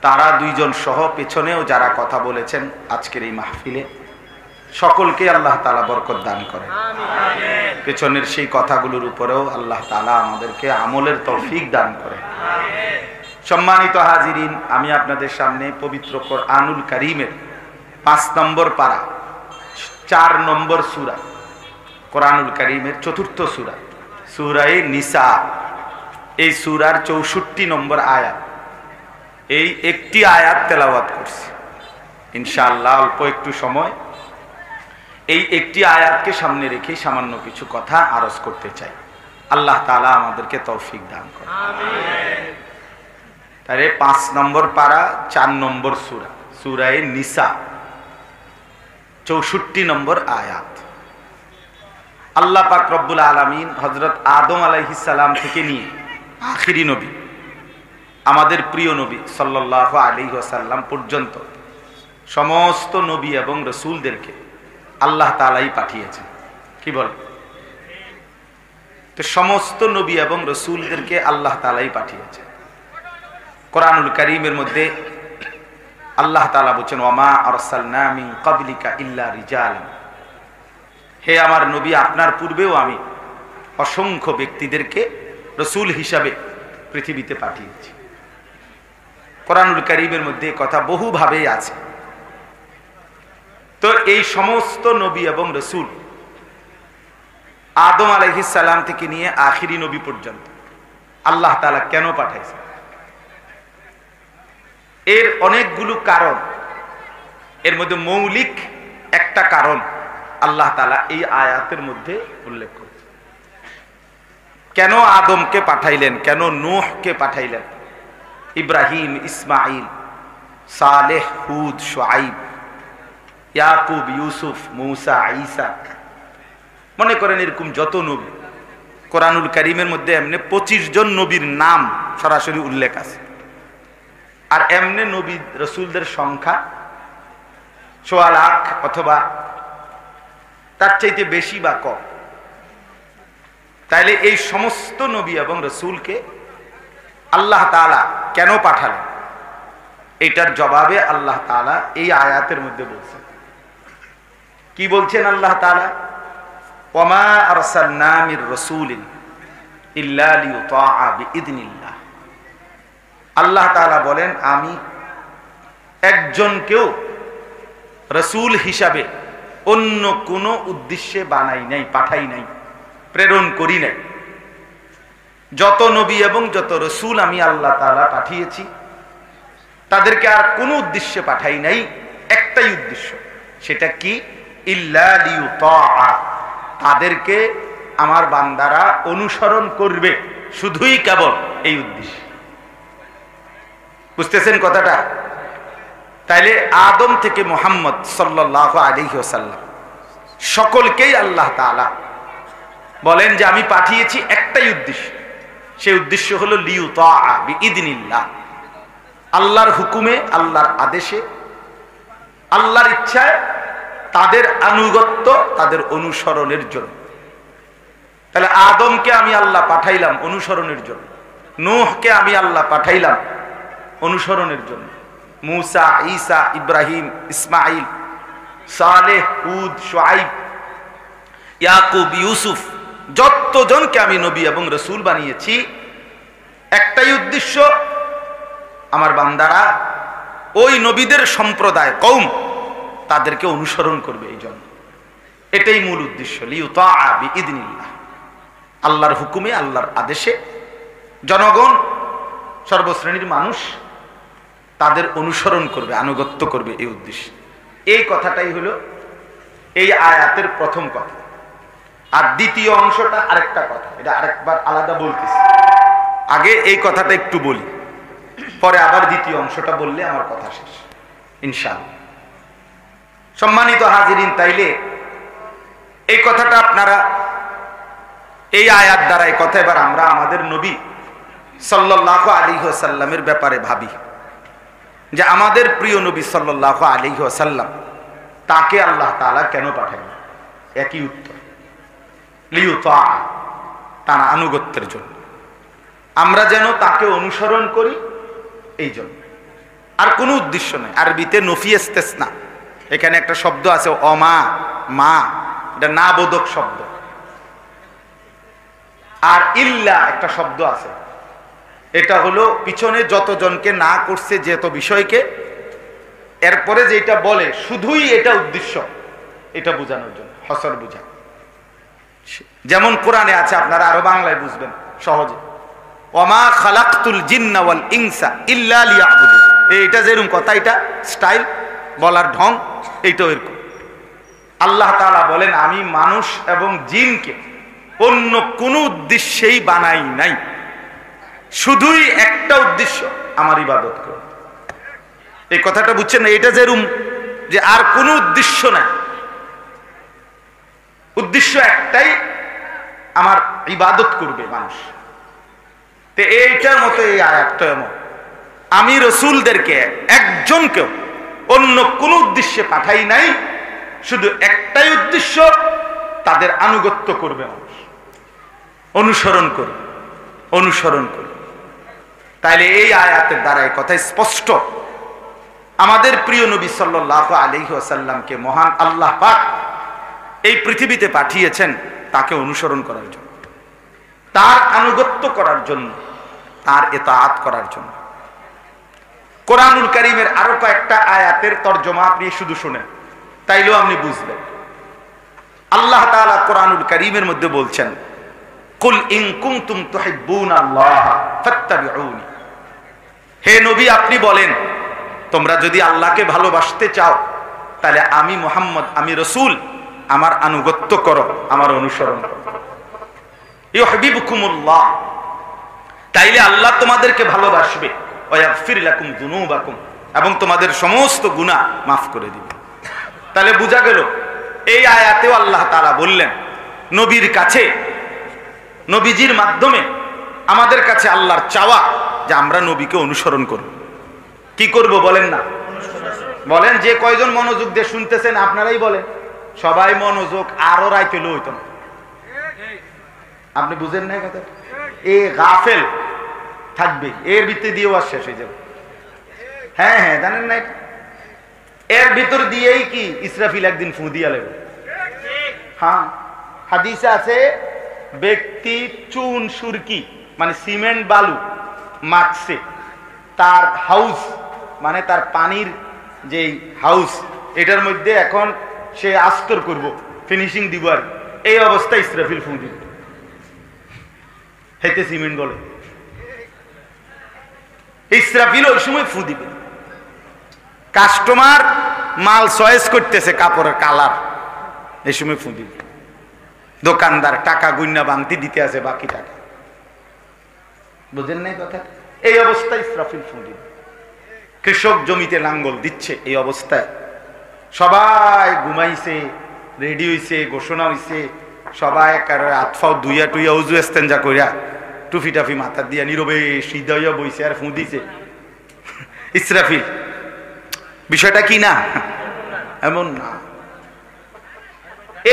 তারা দুইজন সহ পেছনেও যারা কথা বলেছেন আজকের এই মাহফিলে সকলকে আল্লাহ তাআলা বরকত দান করেন। পেছনের সেই কথাগুলোর উপরেও আল্লাহ তাআলা আমাদেরকে আমলের তৌফিক দান করেন। সম্মানিত হাজিরিন, আমি আপনাদের সামনে পবিত্র কোরআনুল কারীমের 5 নম্বর পারা 4 নম্বর সূরা, কোরআনুল কারীমের 4th সূরা, সূরা নিসা, এই সূরার 64 নম্বর আয়াত, এই একটি আয়াত তেলাওয়াত করছি। ইনশাআল্লাহ অল্প একটু সময় এই একটি আয়াতকে সামনে রেখে সামান্য কিছু কথা আরজ করতে চাই। আল্লাহ তাআলা আমাদেরকে তৌফিক দান করেন। আমিন। তাহলে 5 নম্বর পারা 4 নম্বর সূরা, সূরা নিসা, 64 নম্বর আয়াত। আল্লাহ পাক রব্বুল আলামিন হযরত আদম আলাইহিস সালাম থেকে নিয়ে আখিরি নবী আমাদের প্রিয় নবী সাল্লাল্লাহু আলাইহি ওয়াসাল্লাম পর্যন্ত সমস্ত নবী এবং রাসূলদেরকে আল্লাহ তাআলাই পাঠিয়েছেন। কি বলে? তো সমস্ত নবী এবং রাসূলদেরকে আল্লাহ তাআলাই পাঠিয়েছেন। কোরআনুল কারীমের মধ্যে আল্লাহ তাআলা বলেন, ওয়ামা আরসালনা মিন ক্বাবলিকা ইল্লা রিজালান, হে আমার নবী আপনার পূর্বেও আমি অসংখ্য ব্যক্তিদেরকে রাসূল হিসাবে পৃথিবীতে পাঠিয়েছি। কোরআনুল কারীমের মধ্যে কথা বহুভাবে আছে। তো এই সমস্ত নবী এবং রাসূল আদম আলাইহিস সালাম থেকে নিয়ে আখিরি নবী পর্যন্ত আল্লাহ তাআলা কেন পাঠাইছেন? এর অনেকগুলো কারণ, এর মধ্যে মৌলিক একটা কারণ আল্লাহ তাআলা এই আয়াতের মধ্যে উল্লেখ করেছেন। কেন আদমকে পাঠাইলেন, কেন নূহকে পাঠাইলেন, ইব্রাহিম, ইসমাইল, সালেহ, হুদ, শুআইব, ইয়াকুব, ইউসুফ, মূসা, ঈসা, মনে করেন এরকম যত নবী কোরআনুল কারীমের মধ্যে এমনি 25 জন নবীর নাম সরাসরি উল্লেখ আছে। আর এমনি নবী রাসূলদের সংখ্যা 1.25 লাখ অথবা তার চাইতে বেশি বা কম। তাইলে এই সমস্ত নবী এবং রাসূলকে আল্লাহ তাআলা কেন পাঠালেন, এটার জবাবে আল্লাহ তাআলা এই আয়াতের মধ্যে বলছেন। কি বলছেন আল্লাহ তাআলা? ওয়ামা আরসালনা মির রাসূলিন ইল্লা লিইউতাআ বিইذনিল্লাহ। আল্লাহ তাআলা বলেন, আমি একজনকেও রাসূল হিসাবে অন্য কোনো উদ্দেশ্যে বানাই নাই, পাঠাই নাই, প্রেরণ করি নাই। যত নবী এবং যত রাসূল আমি আল্লাহ তাআলা পাঠিয়েছি তাদেরকে আর কোনো উদ্দেশ্যে পাঠাই নাই, একটাই উদ্দেশ্য। সেটা কি? ইল্লা লিইউতাআ, তাদেরকে আমার বান্দারা অনুসরণ করবে, শুধুই কেবল এই উদ্দেশ্য। বুঝতেছেন কথাটা? তাইলে আদম থেকে মুহাম্মদ সাল্লাল্লাহু আলাইহি ওয়াসাল্লাম সকলকেই আল্লাহ তাআলা বলেন যে আমি পাঠিয়েছি একটাই উদ্দেশ্য। সেই উদ্দেশ্য হলো লিইউতাআ বিইذনিল্লাহ, আল্লাহর হুকুমে, আল্লাহর আদেশে, আল্লাহর ইচ্ছায় তাদের আনুগত্য, তাদের অনুসরণের জন্য। তাহলে আদমকে আমি আল্লাহ পাঠাইলাম অনুসরণের জন্য, নূহকে আমি আল্লাহ পাঠাইলাম অনুসরণের জন্য, মূসা, ঈসা, ইব্রাহিম, ইসমাইল, সালেহ, হুদ, শুআইব, ইয়াকুব, ইউসুফ, যতজনকে আমি নবী এবং রাসূল বানিয়েছি একটাই উদ্দেশ্য, আমার বান্দারা ওই নবীদের সম্প্রদায়, কওম, তাদেরকে অনুসরণ করবে। এই জন্য এটাই মূল উদ্দেশ্য, লিইউতাআ বিইذনিল্লাহ, আল্লাহর হুকুমে, আল্লাহর আদেশে জনগণ, সর্বশ্রেণীর মানুষ তাদের অনুসরণ করবে, আনুগত্য করবে, এই উদ্দেশ্য। এই কথাটাই হলো এই আয়াতের প্রথম কথা। আর দ্বিতীয় অংশটা আরেকটা কথা, এটা আরেকবার আলাদা বলতেছি। আগে এই কথাটা একটু বলি, পরে আবার দ্বিতীয় অংশটা বললে আমার কথা শেষ ইনশাআল্লাহ। সম্মানিত হাজিরিন, তাইলে এই কথাটা আপনারা এই আয়াত দ্বারা, এই কথা এবার আমরা আমাদের নবী সাল্লাল্লাহু আলাইহি ওয়াসাল্লামের ব্যাপারে ভাবি যে আমাদের প্রিয় নবী সাল্লাল্লাহু আলাইহি ওয়াসাল্লাম তাকে আল্লাহ তাআলা কেন পাঠালেন? একই উত্তর, লিউতা, তার আনুগত্যের জন্য, আমরা যেন তাকে অনুসরণ করি এই জন্য, আর কোনো উদ্দেশ্য নেই। আরবিতে নফি ইস্তেসনা, এখানে একটা শব্দ আছে অমা, মা, এটা না বোধক শব্দ, আর ইল্লা একটা শব্দ আছে, এটা হলো পিছনে যতজনকে না করছে যেত বিষয়কে, এরপরে যেটা বলে শুধুই এটা উদ্দেশ্য, এটা বোঝানোর জন্য, হসর বুঝা। যেমন কোরআনে আছে, আপনারা আরো বাংলায় বুঝবেন সহজে, ওমা খালাকতুল জিন্না ওয়াল ইনসা ইল্লা লিয়াবুদুন। এইটা যেরকম কথা, এটা স্টাইল বলার ঢং, এইটাও এরকম। আল্লাহ তাআলা বলেন আমি মানুষ এবং জিনকে অন্য কোনো উদ্দেশ্যেই বানাই নাই, শুধুই একটা উদ্দেশ্য, আমার ইবাদত করো। এই কথাটা বুঝছেন না? এটা যেরকম যে আর কোনো উদ্দেশ্য নাই, উদ্দেশ্য একটাই, আমার ইবাদত করবে মানুষ। তো এইটার মতো এই আয়াতটা এমন, আমি রসুলদেরকে একজনকেও অন্য কোনো উদ্দেশ্যে পাঠাই নাই, শুধু একটাই উদ্দেশ্য, তাদের আনুগত্য করবে মানুষ, অনুসরণ করবে, অনুসরণ করবে। তাইলে এই আয়াতের দ্বারা এই কথা স্পষ্ট, আমাদের প্রিয় নবী সাল্লাল্লাহু আলাইহি ওয়াসাল্লামকে মহান আল্লাহ পাক এই পৃথিবীতে পাঠিয়েছেন তাকে অনুসরণ করার জন্য, তার আনুগত্য করার জন্য, তার ইতাআত করার জন্য। কোরআনুল কারীমের আরো কয়েকটা আয়াতের তরজমা আপনি শুধু শুনেন, তাইলেও আপনি বুঝবেন। আল্লাহ তাআলা কোরআনুল কারীমের মধ্যে বলছেন, কুল ইন কুনতুম তুহিব্বুনাল্লাহ ফাত্তাবিউনি। হে নবী আপনি বলেন, তোমরা যদি আল্লাহকে ভালোবাসতে চাও তাহলে আমি মুহাম্মদ, আমি রাসূল, আমার আনুগত্য করো, আমার অনুসরণ করো। ইউহিব্বুকুমুল্লাহ, তাইলে আল্লাহ তোমাদেরকে ভালোবাসবে, ওয়া ইয়াগফির লাকুম যুনুবাকুম, এবং তোমাদের সমস্ত গুনাহ মাফ করে দিবে। তাহলে বোঝা গেল এই আয়াতেও আল্লাহ তাআলা বললেন নবীর কাছে, নবীজির মাধ্যমে আমাদের কাছে আল্লাহর চাওয়া যে আমরা নবীকে অনুসরণ করব। কি করব বলেন না? বলেন, যে কয়জন মনোযোগ দিয়ে শুনতেছেন আপনারাই বলেন, সবাই মনোযোগ আরো রাইতে হইতো না। আপনি বুঝেন না কথা? এ গাফেল থাকবে, এর ভিতরে দিয়েও আর শেষ হয়ে যাবে। হ্যাঁ হ্যাঁ, জানেন না? এর ভিতর দিয়েই কি ইসরাফিল একদিন ফু দিয়া লাগবে। হ্যাঁ, হাদিসে আছে, ব্যক্তি চুন সুরকি মানে সিমেন্ট বালু মাখছে, তার হাউস মানে তার পানির যে হাউস, এটার মধ্যে এখন সে আস্তর করব, ফিনিশিং দিব, আর এই অবস্থায় ইসরাফিল ফু দিবে, হেতে সিমেন্ট গলে। ইসরাফিল ওই সময় ফু দিবে। কাস্টমার মাল চয়েস করতেছে, কাপড়ের কালার, এই সময় ফু দিবে। দোকানদার টাকা গুইনা বাংতি দিতে আছে বাকি টাকা, বুঝেন নাই কথা? এই অবস্থায় ইসরাফিল ফু দিবে। কৃষক জমিতে লাঙ্গল দিচ্ছে, এই অবস্থায় সবাই ঘুমাইছে, রেডি হইছে, ঘোষণা হইছে, সবাই আতফাও দুইয়া টুইয়া উজু এস্তেঞ্জা কইরা টুফি টাফি মাথা দিয়া নীরবে সিধা হইয়া বইছে আর ফু দিছে ইসরাফিল। বিষয়টা কি না এমন না?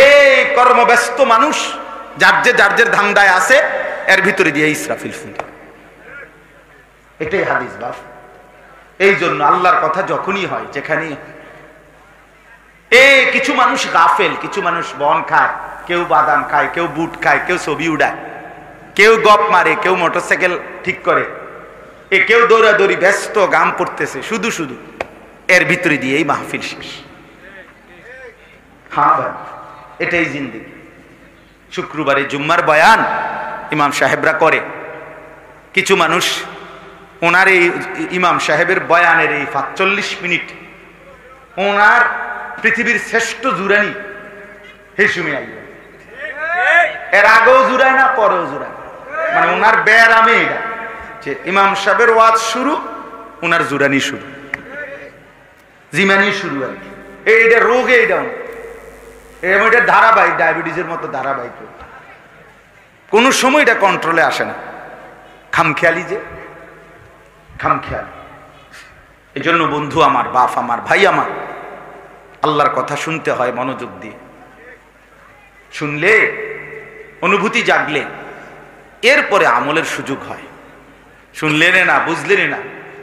এই কর্মব্যস্ত মানুষ যার যে ধান্দায় আছে, এর ভিতরে দিয়ে ইসরাফিল ফু দিবে। এটাই হাদিস বাপ। এই জন্য আল্লাহর কথা যখনই হয়, যেখানেই কিছু মানুষ গাফেল, কিছু মানুষ বন খায়, কেউ বাদাম খায়, কেউ বুট খায়, কেউ ছবি উড়ায়, কেউ গপ মারে, কেউ মোটরসাইকেল ঠিক করে, কেউ দৌড়াদৌড়ি ব্যস্ত, গাম পড়তেছে শুধু শুধু, এর ভিতরে দিয়েই মাহফিল শেষ। হ্যাঁ ভাই, এটাই জিন্দেগি। শুক্রবারে জুম্মার বয়ান ইমাম সাহেবরা করে, কিছু মানুষ ওনার এই ইমাম সাহেবের বয়ানের এই ৪৫ মিনিট ওনার পৃথিবীর শ্রেষ্ঠ জুরানি হেসুমে আইব, এর আগেও জুড়ায় না, পরেও জুড়ায় না। মানে ওনার ব্যারামে এটা যে ইমাম সাহেবের ওয়াজ শুরু, ওনার জুরানি শুরু, জিমানি শুরু আর কি। এইটা রোগে, এটা ধারাবাহিক, ডায়াবেটিসের মতো ধারাবাহিক, কোন সময় এটা কন্ট্রোলে আসে না। খামখেয়ালি যে খামখেয়ালি। এই জন্য বন্ধু আমার, বাপ আমার, ভাই আমার, আল্লাহর কথা শুনতে হয় মনোযোগ দিয়ে। শুনলে, অনুভূতি জাগলে এরপরে আমলের সুযোগ হয়। শুনলেন না, বুঝলেন না,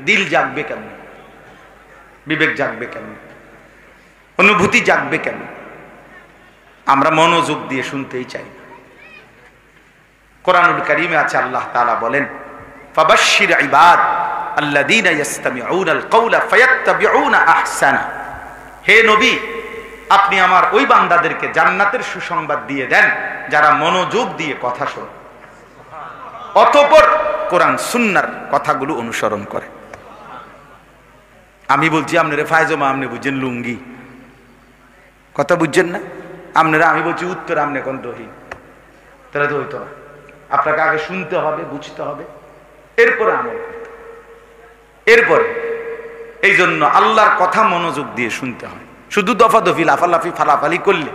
দিল জাগবে কেমন, বিবেক জাগবে কেমন, অনুভূতি জাগবে কেন? আমরা মনোযোগ দিয়ে শুনতেই চাই। কোরআনুল কারীমে আছে, আল্লাহ তাআলা বলেন, ফাবাশশির ইবাদ আল্লাযীনা ইসতামিউনাল কাওলা ফায়াত্তাবিউনা আহসানা। হে নবী, আপনি আমার ওই বান্দাদেরকে জান্নাতের সুসংবাদ দিয়ে দেন যারা মনোযোগ দিয়ে কথা শোনে, অতঃপর কোরআন সুন্নাহর কথাগুলো অনুসরণ করে। আমি বলছি আপনারা ফায়জমা, আপনি বুঝছেন লুঙ্গি, কথা বুঝছেন না আপনারা। আমি বলছি উত্তর, আপনি কোন দহি, তাহলে তো হইতো না। আপনাকে আগে শুনতে হবে, বুঝতে হবে, এরপরে আমল করতে। এরপরে এই জন্য আল্লাহর কথা মনোযোগ দিয়ে শুনতে হয়। শুধু দফাদফি, লাফালাফি, ফালাফালি করলে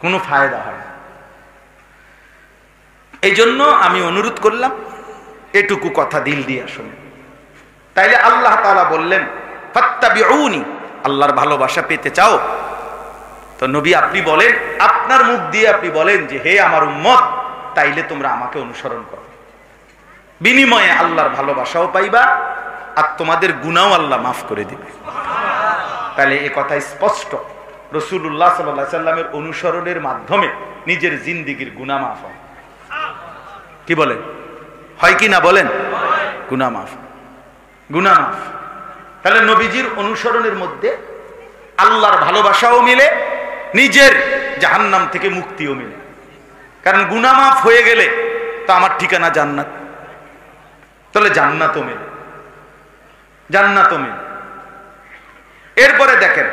কোনো ফায়দা হয় না। এই জন্য আমি অনুরোধ করলাম, এটুকু কথা দিল দিয়ে শোনেন। তাইলে আল্লাহ তাআলা বললেন, ফাত্তাবিউনি, আল্লাহর ভালোবাসা পেতে চাও তো নবী আপনি বলেন, আপনার মুখ দিয়ে আপনি বলেন যে হে আমার উম্মত, তাইলে তোমরা আমাকে অনুসরণ করো। বিনিময়ে আল্লাহর ভালোবাসাও পাইবা, আর তোমাদের গুনাহও আল্লাহ মাফ করে দিবে। তাহলে এ কথা স্পষ্ট, রাসূলুল্লাহ সাল্লাল্লাহু আলাইহি সাল্লামের অনুসরণের মাধ্যমে নিজের জিন্দেগীর গুনাহ মাফ হয়। কি বলেন, হয় কি না বলেন? গুনাহ মাফ, গুনাহ মাফ। তাহলে নবীজির অনুসরণের মধ্যে আল্লাহর ভালোবাসাও মিলে, নিজের জাহান্নাম থেকে মুক্তিও মিলে। কারণ গুনাহ মাফ হয়ে গেলে তো আমার ঠিকানা জান্নাত, তাহলে জান্নাতও মিলে, জান্নাতও মিলে। এরপরে দেখেন,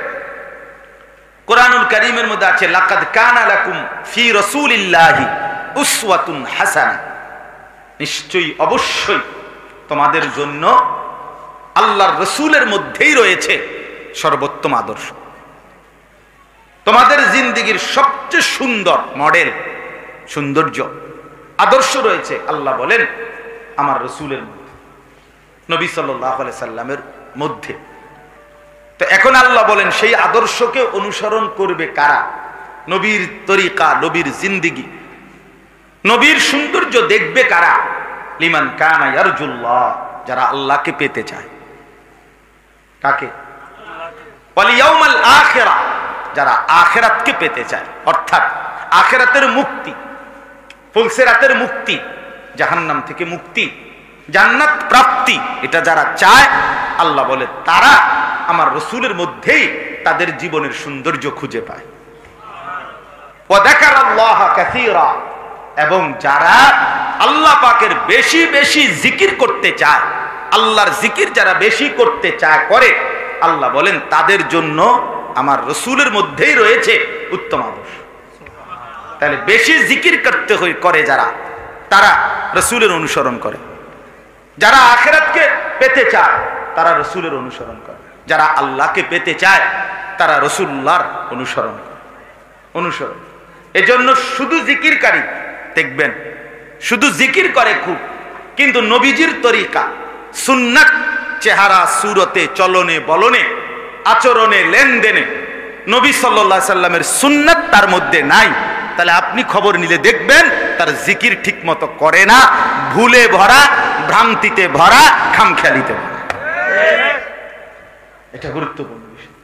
কোরআনুল কারীমের মধ্যে আছে, লাকাদ কানা লাকুম ফি রাসূলিল্লাহি উসওয়াতুন হাসানাহ। নিশ্চয়ই, অবশ্যই তোমাদের জন্য আল্লাহর রাসূলের মধ্যেই রয়েছে সর্বোত্তম আদর্শ। তোমাদের জিন্দেগীর সবচেয়ে সুন্দর মডেল, সৌন্দর্য, আদর্শ রয়েছে, আল্লাহ বলেন, আমার রাসূলের মধ্যে, নবী সাল্লাল্লাহু আলাইহি সাল্লামের মধ্যে। তো এখন আল্লাহ বলেন, সেই আদর্শকে অনুসরণ করবে কারা? নবীর তরিকা, নবীর জিন্দেগি, নবীর সৌন্দর্য দেখবে কারা? লিমান কানা ইয়ারজুল্লাহ, যারা আল্লাহকে পেতে চায়। কাকে? ওয়াল ইয়াউমাল আখিরা, যারা আখিরাতকে পেতে চায়, অর্থাৎ আখিরাতের মুক্তি, ফুলসিরাতের মুক্তি, জাহান্নাম থেকে মুক্তি, জান্নাত প্রাপ্তি, এটা যারা চায়, আল্লাহ বলে তারা আমার রাসূলের মধ্যেই তাদের জীবনের সৌন্দর্য খুঁজে পায়। ওয়া যাকারাল্লাহা কাসীরা, এবং যারা আল্লাহ পাকের বেশি বেশি জিকির করতে চায়, আল্লাহর জিকির যারা বেশি করতে চায়, করে, আল্লাহ বলেন তাদের জন্য আমার রাসূলের মধ্যেই রয়েছে উত্তম আদর্শ। তাহলে বেশি জিকির করতে করে যারা, তারা রাসূলের অনুসরণ করে। যারা আখিরাতকে পেতে চায় তারা রাসূলের অনুসরণ করে। যারা আল্লাহকে পেতে চায় তারা রাসূলুল্লাহর অনুসরণ করে। অনুসরণ। এজন্য শুধু জিকিরকারী দেখবেন, শুধু জিকির করে খুব, কিন্তু নবীজির তরিকা, সুন্নাত, চেহারা, সুরতে, চলনে, বলনে, আচরণে, লেনদেনে নবী সাল্লাল্লাহু আলাইহি সাল্লামের সুন্নাত তার মধ্যে নাই। তাহলে আপনি খবর নিলে দেখবেন তার জিকির ঠিক মতো করে না, ভুলে ভরা, ভ্রান্তিতে ভরা, খামখেয়ালিতে ভরা। এটা গুরুত্বপূর্ণ বিষয়।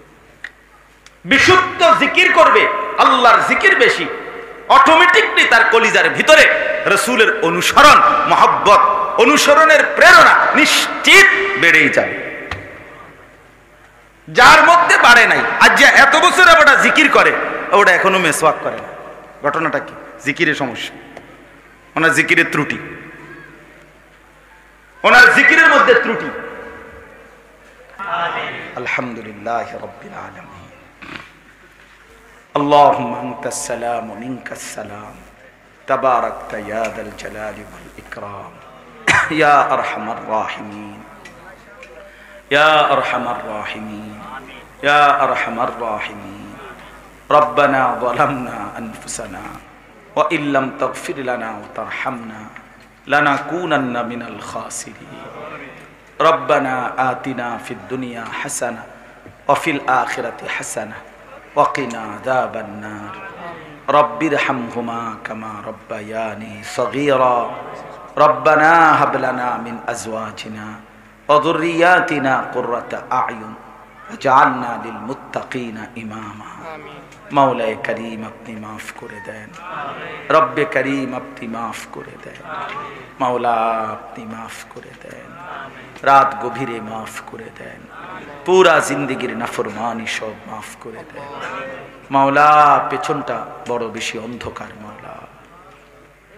বিশুদ্ধ জিকির করবে, আল্লাহর জিকির বেশি, অটোমেটিকলি তার কলিজার ভিতরে রাসূলের অনুসরণ, মহব্বত, অনুসরণের প্রেরণা নিশ্চিত বেড়েই যাবে। যার মধ্যে বাড়ে নাই, আজ যে এত বছর ওটা জিকির করে, ওটা এখনো মেসওয়াক করে না। ঘটনাটা কি? জিকিরের সমস্যা, ওনার জিকিরের ত্রুটি, ওনার জিকিরের মধ্যে ত্রুটি। আলহামদুলিল্লাহ রাব্বিল আলামিন। আল্লাহুম্মা আনতাস সালাম ওয়া মিনকাস সালাম, তাবারাকতা ইয়া যাল জালালি ওয়াল ইকরাম, ইয়া আরহামার রাহিমিন, ইয়া আরহামার রাহিমিন, ইয়া আরহামার রাহিমিন। ربنا ظلمنا أنفسنا وإن لم تغفر لنا وترحمنا লানাকুনান্না মিনাল খাসিরিন। রব্বানা আতিনা ফিদ দুনিয়া হাসানাহ ওয়া ফিল আখিরাতি হাসানাহ ওয়া কিনা আযাবান নার। রব্বিরহামহুমা কামা রব্বায়ানি সগীরা। রব্বানা হাব লানা মিন আজওয়াজিনা ওয়া যুররিয়াতিনা কুররাতা আ'য়ুন ওয়াজআলনা লিল মুত্তাকিনা ইমামা। মাওলায়ে করিম আপনি মাফ করে দেন, রব্বে করিম আপনি মাফ করে দেন, মাওলা আপনি মাফ করে দেন, রাত গভীরে মাফ করে দেন, পুরা জিন্দেগির নাফরমানি সব মাফ করে দেন। মাওলা পেছনটা বড় বেশি অন্ধকার, মাওলা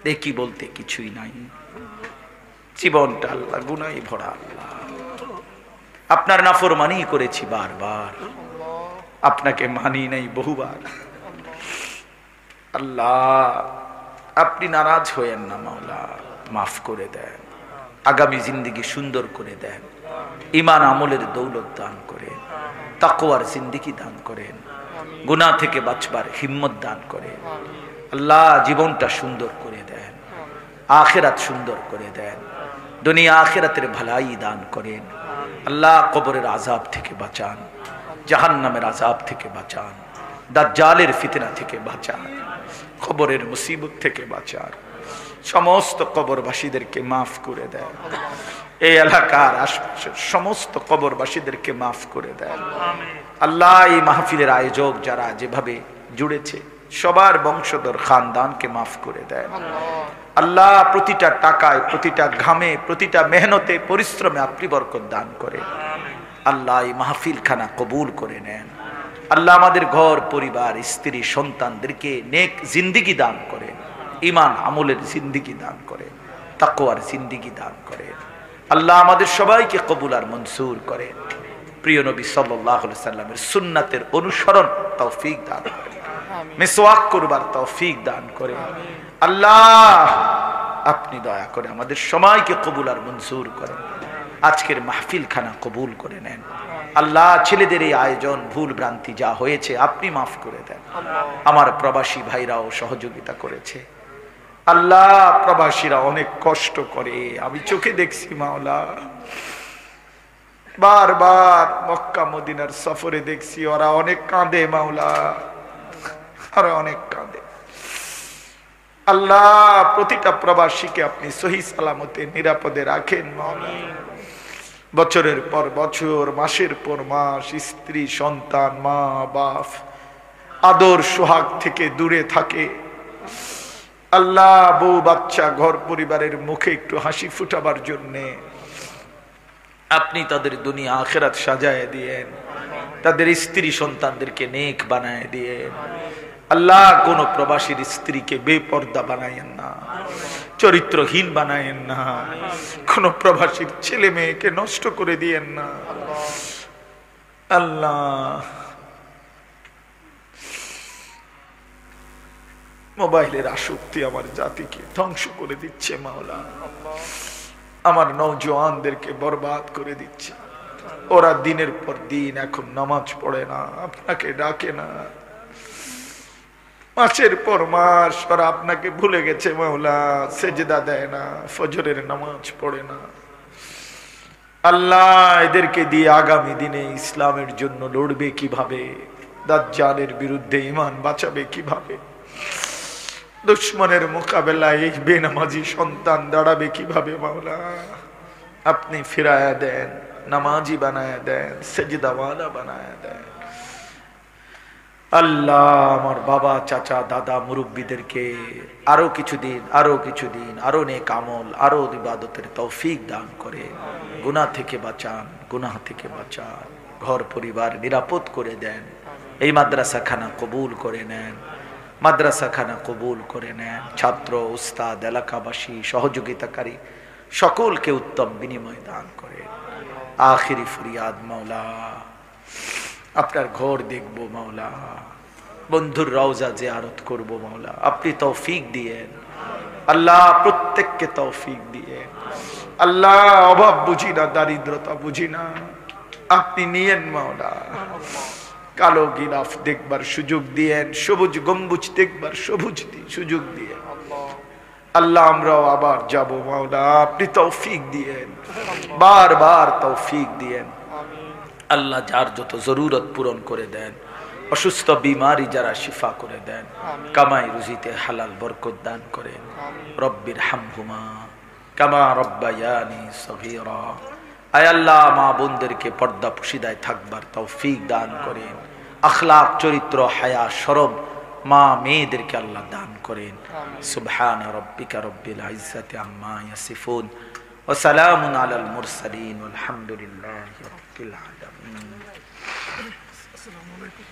দেখি বলতে কিছুই নাই, জীবনটা আল্লাহ গুনাহে ভরা। আল্লাহ আপনার নাফরমানি করেছি বারবার, আপনাকে মানি নাই বহুবার। আল্লাহ আপনি নারাজ হয়েন না, মাওলা মাফ করে দেন, আগামী জিন্দেগি সুন্দর করে দেন, ঈমান আমলের দৌলত দান করেন, তাকওয়ার জিন্দেগি দান করেন, গুনাহ থেকে বাঁচবার হিম্মত দান করেন। আল্লাহ জীবনটা সুন্দর করে দেন, আখিরাত সুন্দর করে দেন, দুনিয়া আখিরাতের ভালাই দান করেন। আল্লাহ কবরের আযাব থেকে বাঁচান, জাহান্নামের আযাব থেকে বাঁচান, দাজ্জালের ফিতনা থেকে বাঁচান, কবরের মুসিবত থেকে বাঁচান। সমস্ত কবরবাসীদেরকে মাফ করে দেন, এই এলাকার আশপাশের সমস্ত কবরবাসীদেরকে মাফ করে দেন। আল্লাহ এই মাহফিলের আয়োজক যারা যেভাবে জুড়েছে সবার বংশধর খানদানকে মাফ করে দেন। আল্লাহ প্রতিটা টাকায়, প্রতিটা ঘামে, প্রতিটা মেহনতে, পরিশ্রমে আপনি বরকত দান করেন। আল্লাহ এই মাহফিল খানা কবুল করে নেন। আল্লাহ আমাদের ঘর পরিবার, স্ত্রী, সন্তানদেরকে নেক জিন্দেগি দান করেন, ঈমান আমলের জিন্দেগি দান করেন, তাকওয়ার জিন্দেগি দান করেন। আল্লাহ আমাদের সবাইকে কবুল আর মনসুর করেন। প্রিয় নবী সাল্লাল্লাহু আলাইহি সাল্লামের সুন্নাতের অনুসরণ তৌফিক দান করেন, মিসওয়াক করবার তৌফিক দান করেন। আল্লাহ আপনি দয়া করে আমাদের সবাইকে কবুল আর মনসুর করেন। আজকের মাহফিল খানা কবুল করে নেন। আল্লাহ ছেলেদের এই আয়োজন ভুল ভ্রান্তি যা হয়েছে আপনি মাফ করে দেন। আমার প্রবাসী ভাইরাও সহযোগিতা করেছে। আল্লাহ প্রবাসীরা অনেক কষ্ট করে, আমি চোখে দেখছি মাওলা, বারবার মক্কা মদিনার সফরে দেখছি ওরা অনেক কাঁদে মাওলা, ওরা অনেক কাঁদে। আল্লাহ প্রতিটা প্রবাসীকে আপনি সহি সালামতে নিরাপদে রাখেন মাওলা। বছরের পর বছর, মাসের পর মাস স্ত্রী সন্তান মা বাপ আদর সোহাগ থেকে দূরে থাকে। আল্লাহ বউ বাচ্চা ঘর পরিবারের মুখে একটু হাসি ফুটাবার জন্যে আপনি তাদের দুনিয়া আখিরাত সাজায় দিয়েন, তাদের স্ত্রী সন্তানদেরকে নেক বানায় দিয়েন। আল্লাহ কোন প্রবাসীর স্ত্রীকে বেপর্দা বানায়েন না, চরিত্রহীন বানায়েন না, কোন প্রবাসীর ছেলে মেয়েকে নষ্ট করে দিয়েন না। আল্লাহ মোবাইলের আসক্তি আমার জাতিকে ধ্বংস করে দিচ্ছে মাওলা, আমার নওজোয়ানদেরকে বরবাদ করে দিচ্ছে। ওরা দিনের পর দিন এখন নামাজ পড়ে না, আপনাকে ডাকে না, মাসের পর মাস ওরা আপনাকে ভুলে গেছে মাওলা, সেজদা দেয় না, ফজরের নামাজ পড়ে না। আল্লাহ এদেরকে দিয়ে আগামী দিনে ইসলামের জন্য লড়বে কিভাবে, দাজ্জালের বিরুদ্ধে ঈমান বাঁচাবে কিভাবে, দুশমনের মোকাবেলায় এই বেনামাজি সন্তান দাঁড়াবে কিভাবে মাওলা, আপনি ফিরায়া দেন, নামাজি বানায়া দেন, সেজদাওয়ালা বানায়া দেন। আল্লাহ আমার বাবা চাচা দাদা মুরব্বীদেরকে আরো কিছুদিন আরো নেক আমল, আরো ইবাদতের তৌফিক দান করে গুনাহ থেকে বাঁচান, গুনাহ থেকে বাঁচান, ঘর পরিবার নিরাপদ করে দেন। এই মাদ্রাসা খানা কবুল করে নেন, মাদ্রাসা খানা কবুল করে নেন। ছাত্র, উস্তাদ, এলাকাবাসী, সহযোগিতাকারী সকলকে উত্তম বিনিময় দান করেন। আখিরি ফরিয়াদ মাওলা, আপনার ঘর দেখবো মাওলা, বন্ধুর রওজা জিয়ারত করবো মাওলা, আপনি তৌফিক দিয়েন। আল্লাহ প্রত্যেককে তৌফিক দিয়েন। আল্লাহ অভাব বুঝি না, দারিদ্রতা বুঝি না, আপনি নিয়েন মাওলা। কালো গিরাফ দেখবার সুযোগ দিয়েন, সবুজ গম্বুজ দেখবার সুযোগ দিয়ে আল্লাহ আমরাও আবার যাব মাওলা, আপনি তৌফিক দিয়েন, বারবার তৌফিক দিয়েন আল্লাহ। যার যত জরুরত পূরণ করে দেন, অসুস্থ বিমারি যারা শিফা করে দেন, কামাই রুজিতে হালাল বরকত দান করেন। রব্বির হামহুমা কামা রব্বায়ানি সগীরা। আয় আল্লাহ, মা বোনদেরকে পর্দা পুশিদায় থাকবার তৌফিক দান করেন। আখলাক, চরিত্র, হায়া, শরম মা মেয়েদেরকে আল্লাহ দান করেন। সুবহান রাব্বিকা রব্বিল ইজ্জাতি আম্মা ইয়াসিফুন ওয়া সালামুন আলাল মুরসালিন ওয়ালহামদুলিল্লাহি রাব্বিল আলামিন। আসসালামু আলাইকুম।